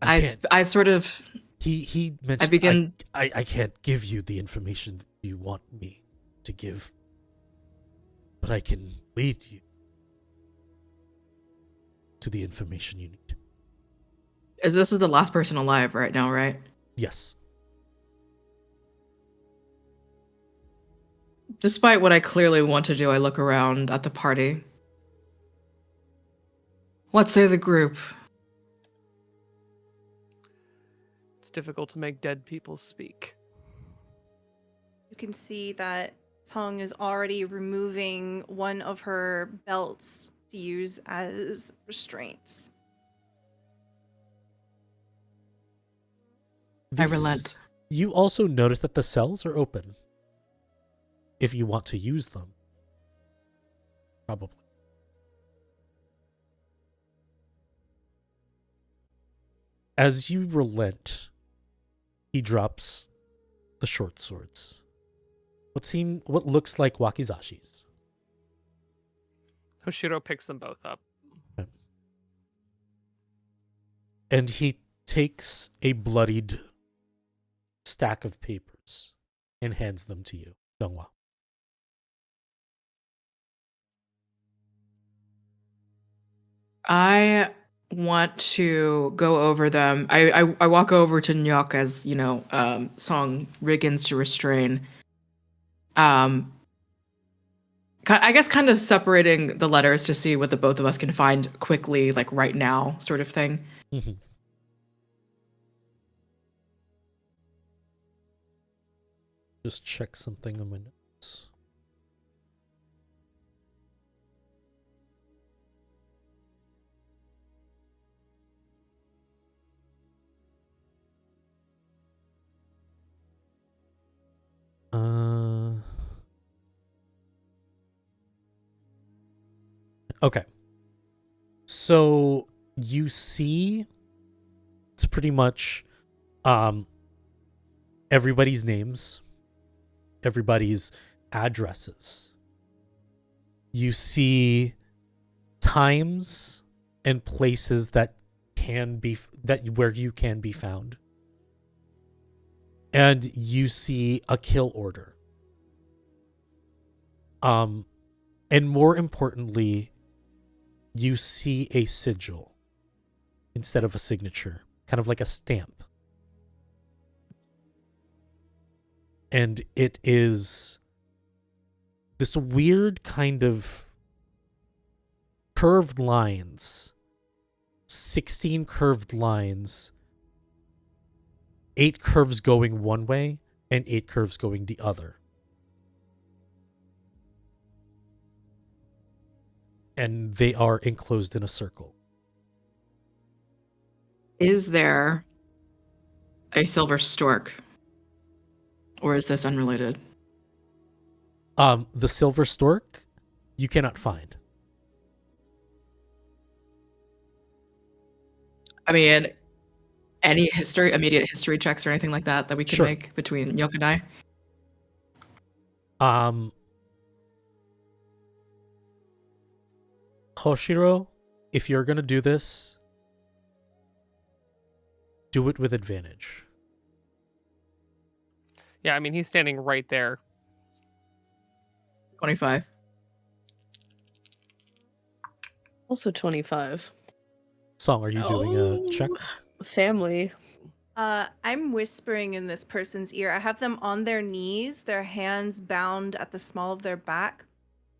I can't. I sort of. He mentioned. I begin. I can't give you the information that you want me to give, but I can lead you to the information you need. This is the last person alive right now, right? Yes. Despite what I clearly want to do, I look around at the party. What say the group? It's difficult to make dead people speak. You can see that Song is already removing one of her belts to use as restraints. I relent. You also notice that the cells are open. If you want to use them. Probably. As you relent, he drops the short swords. What looks like wakizashis. Hoshiro picks them both up. And he takes a bloodied stack of papers and hands them to you, Jeong Hwa. I want to go over them. I walk over to Ngoc as, Song begins to restrain. I guess kind of separating the letters to see what the both of us can find quickly, like right now, sort of thing. Mm-hmm. Just check something on my notes. Okay. So you see it's pretty much everybody's names, everybody's addresses. You see times and places that where you can be found. And you see a kill order. And more importantly, you see a sigil instead of a signature, kind of like a stamp. And it is this weird kind of curved lines, 16 curved lines, 8 curves going one way and 8 curves going the other. And they are enclosed in a circle. Is there a silver stork? Or is this unrelated? The silver stork, you cannot find. I mean, any immediate history checks or anything like that we can Sure. make between Ngoc and I? Hoshiro, if you're going to do this, do it with advantage. Yeah, I mean, he's standing right there. 25. Also 25. Song, are you doing a check? Family. I'm whispering in this person's ear. I have them on their knees, their hands bound at the small of their back,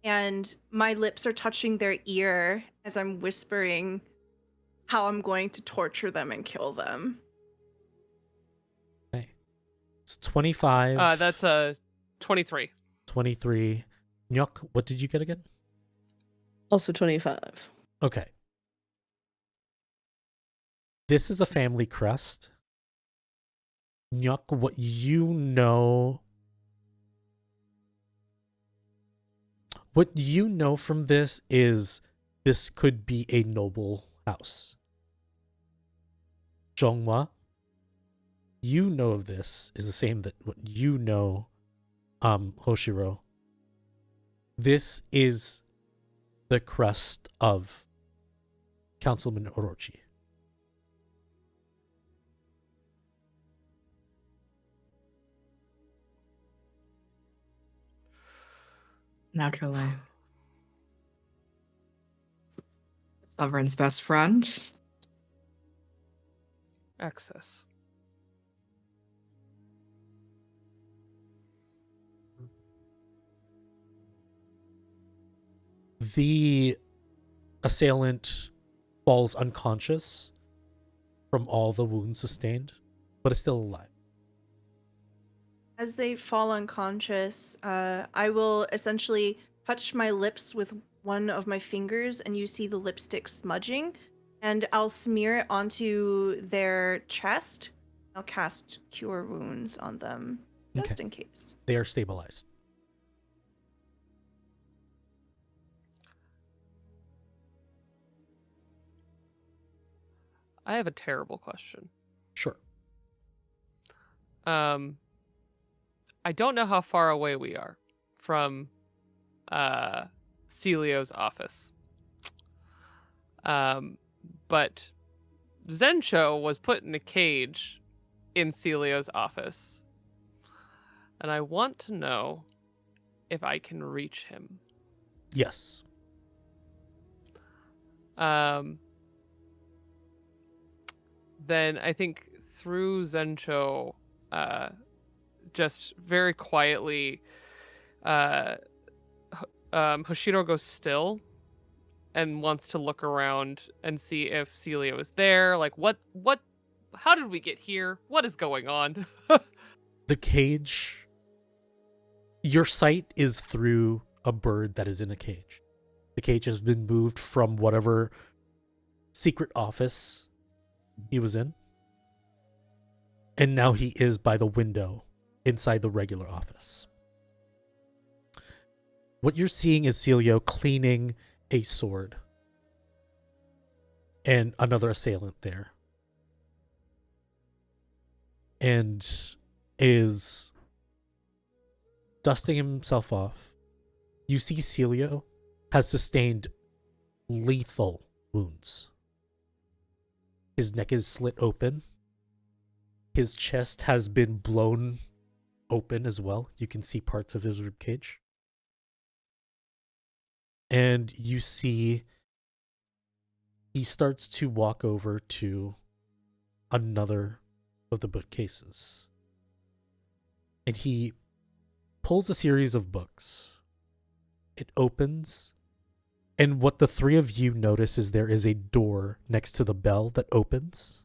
and my lips are touching their ear as I'm whispering how I'm going to torture them and kill them. Okay. It's 25. That's a 23. 23. Ngoc, what did you get again? Also 25. Okay. This is a family crest. Ngoc, what you know from this is this could be a noble house. Jeong Hwa, you know of this is the same that what you know, Hoshiro. This is the crest of Councilman Orochi. Naturally. Sovereign's best friend. Access. The assailant falls unconscious from all the wounds sustained, but is still alive. As they fall unconscious, I will essentially touch my lips with one of my fingers, and you see the lipstick smudging, and I'll smear it onto their chest. I'll cast Cure Wounds on them, just Okay. in case. They are stabilized. I have a terrible question. Sure. I don't know how far away we are from Silio's office. But Zensho was put in a cage in Silio's office. And I want to know if I can reach him. Yes. Then I think through Zensho, just very quietly, Hoshiro goes still and wants to look around and see if Silio is there. Like, how did we get here? What is going on? The cage, your sight is through a bird that is in a cage. The cage has been moved from whatever secret office he was in, and now he is by the window inside the regular office. What you're seeing is Silio cleaning a sword and another assailant there, and is dusting himself off. You see Silio has sustained lethal wounds. His neck is slit open. His chest has been blown open as well. You can see parts of his ribcage. And you see he starts to walk over to another of the bookcases. And he pulls a series of books. It opens, and what the three of you notice is there is a door next to the bell that opens.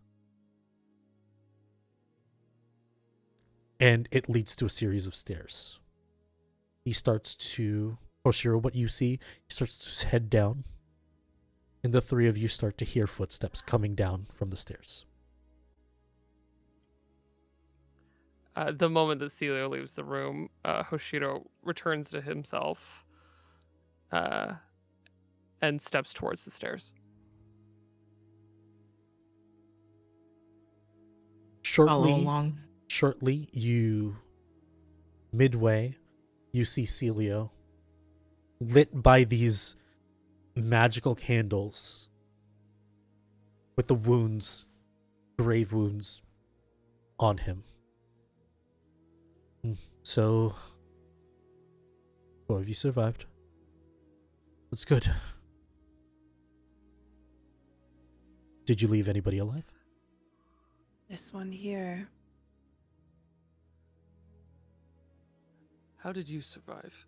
And it leads to a series of stairs. He starts to, Hoshiro, what you see, he starts to head down. And the three of you start to hear footsteps coming down from the stairs. The moment that Silio leaves the room, Hoshiro returns to himself and steps towards the stairs. Follow along. Shortly, midway, you see Silio lit by these magical candles with the wounds, grave wounds on him. So, 4 of you survived. That's good. Did you leave anybody alive? This one here. How did you survive?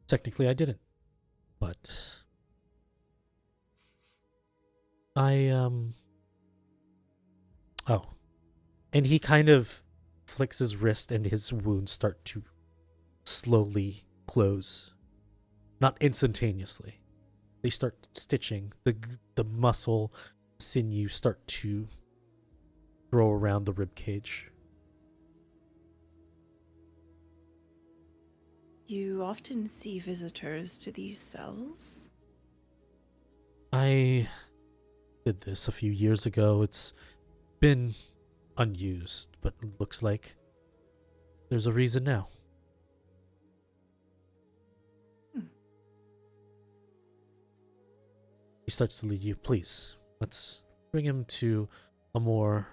Technically, I didn't. But I, Oh. And he kind of flicks his wrist and his wounds start to slowly close. Not instantaneously. They start stitching. The muscle, sinew start to grow around the rib cage. You often see visitors to these cells? I did this a few years ago. It's been unused, but it looks like there's a reason now. He starts to lead you. Please, let's bring him to a more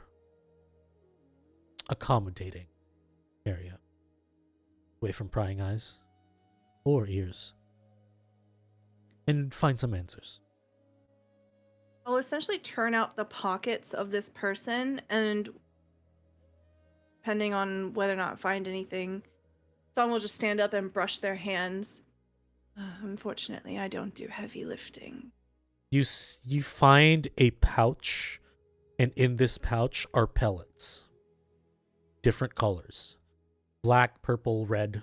accommodating area, away from prying eyes or ears, and find some answers. I'll essentially turn out the pockets of this person, and depending on whether or not find anything, someone will just stand up and brush their hands. Unfortunately, I don't do heavy lifting. You find a pouch, and in this pouch are pellets. Different colors. Black, purple, red.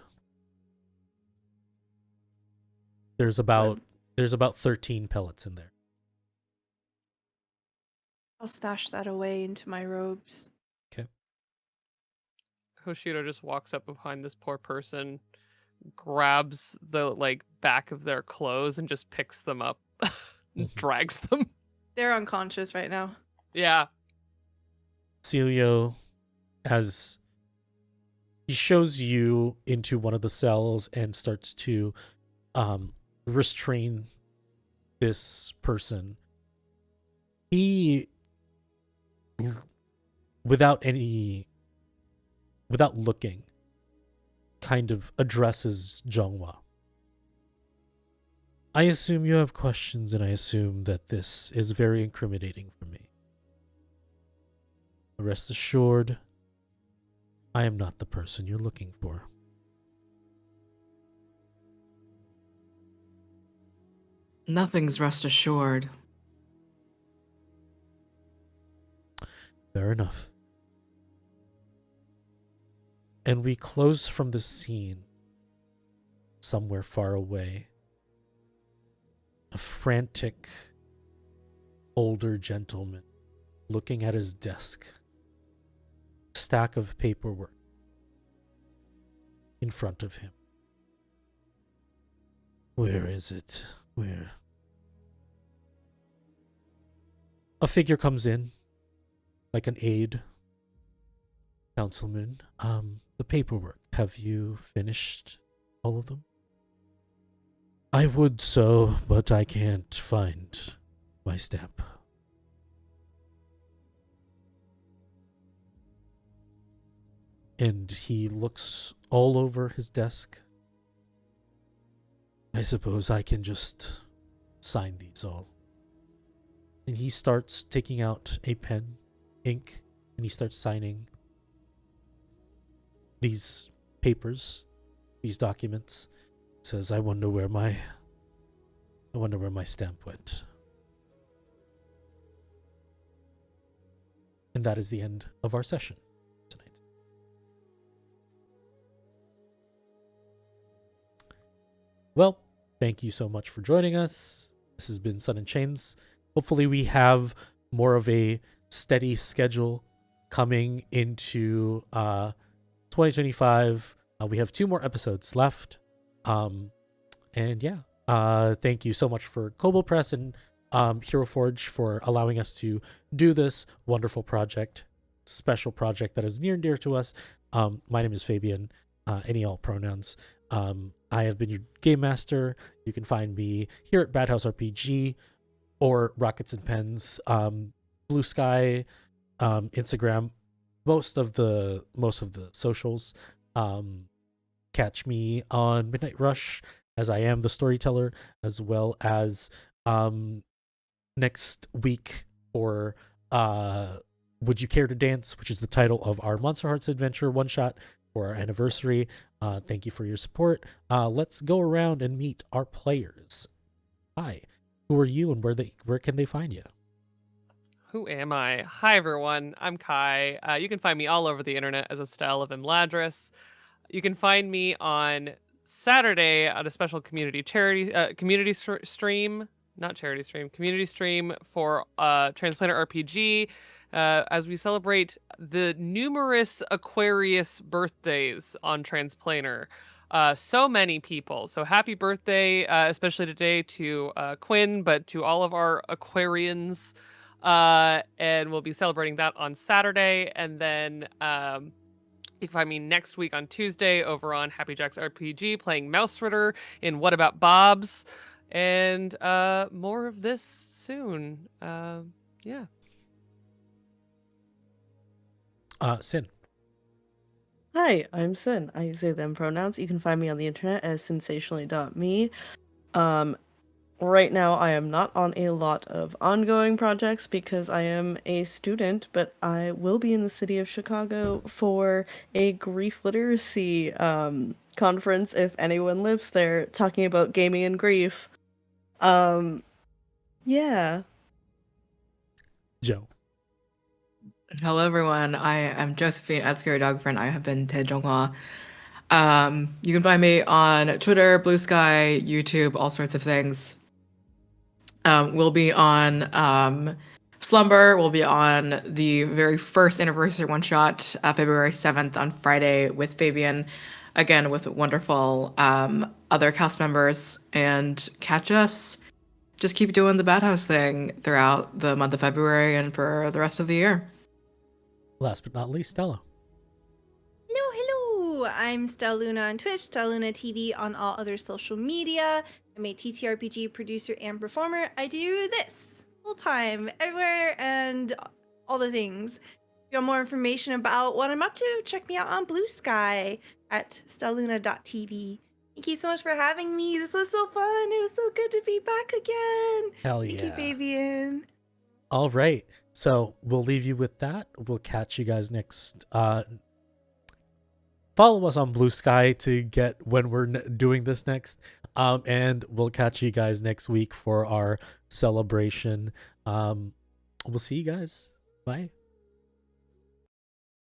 There's about 13 pellets in there. I'll stash that away into my robes. Okay. Hoshiro just walks up behind this poor person, grabs the back of their clothes and just picks them up and drags them. They're unconscious right now. Yeah. Silio, as he shows you into one of the cells and starts to restrain this person, he, without looking, kind of addresses Jeong Hwa. I assume you have questions, and I assume that this is very incriminating for me. Rest assured, I am not the person you're looking for. Nothing's rest assured. Fair enough. And we close from the scene somewhere far away. A frantic older gentleman looking at his desk. Stack of paperwork in front of him. Where is it? Where? A figure comes in, like an aide. Councilman, the paperwork. Have you finished all of them? I would so, but I can't find my stamp. And he looks all over his desk. I suppose I can just sign these all. And he starts taking out a pen, ink, and he starts signing these papers, these documents. It says, I wonder where my stamp went. And that is the end of our session tonight. Well, thank you so much for joining us. This has been Sun and Chains. Hopefully we have more of a steady schedule coming into 2025. We have 2 more episodes left. And yeah, thank you so much for Kobold Press and Hero Forge for allowing us to do this wonderful project, special project that is near and dear to us. My name is Fabian, any all pronouns. I have been your game master. You can find me here at Bad House RPG or Rockets and Pens, Blue Sky, Instagram, most of the socials. Catch me on Midnight Rush, as I am the storyteller, as well as next week for Would You Care to Dance, which is the title of our Monster Hearts Adventure one-shot for our anniversary. Thank you for your support. Let's go around and meet our players. Hi, who are you and where can they find you? Who am I? Hi, everyone. I'm Kai. You can find me all over the internet as Estelle of Imladris. You can find me on Saturday on a special community stream, not charity stream, community stream for Transplanter RPG as we celebrate the numerous Aquarius birthdays on Transplanter. So many people. So happy birthday, especially today to Quinn, but to all of our Aquarians. And we'll be celebrating that on Saturday. And then you can find me next week on Tuesday over on Happy Jack's RPG playing Mouse Ritter in What About Bob's. And more of this soon. Yeah. Sin. Hi, I'm Sin. I use they, them pronouns. You can find me on the internet as sensationally.me. Right now, I am not on a lot of ongoing projects because I am a student, but I will be in the city of Chicago for a grief literacy conference if anyone lives there, talking about gaming and grief. Yeah. Joe. Hello, everyone. I am Josephine at Scary Dog Friend. I have been to Jeong Hwa. You can find me on Twitter, Blue Sky, YouTube, all sorts of things. We'll be on Slumber. We'll be on the very first anniversary one-shot, February 7th on Friday with Fabian, again with wonderful other cast members. And catch us. Just keep doing the Bad House thing throughout the month of February and for the rest of the year. Last but not least, Stella. Hello. I'm Stella Luna on Twitch, stellalunaTV on all other social media. I'm a TTRPG producer and performer. I do this full time, everywhere, and all the things. If you want more information about what I'm up to, check me out on Blue Sky at stellaluna.tv. Thank you so much for having me. This was so fun. It was so good to be back again. Hell yeah. Thank you, Fabian. All right. So we'll leave you with that. We'll catch you guys next. Follow us on Blue Sky to get when we're doing this next. And we'll catch you guys next week for our celebration. We'll see you guys. Bye.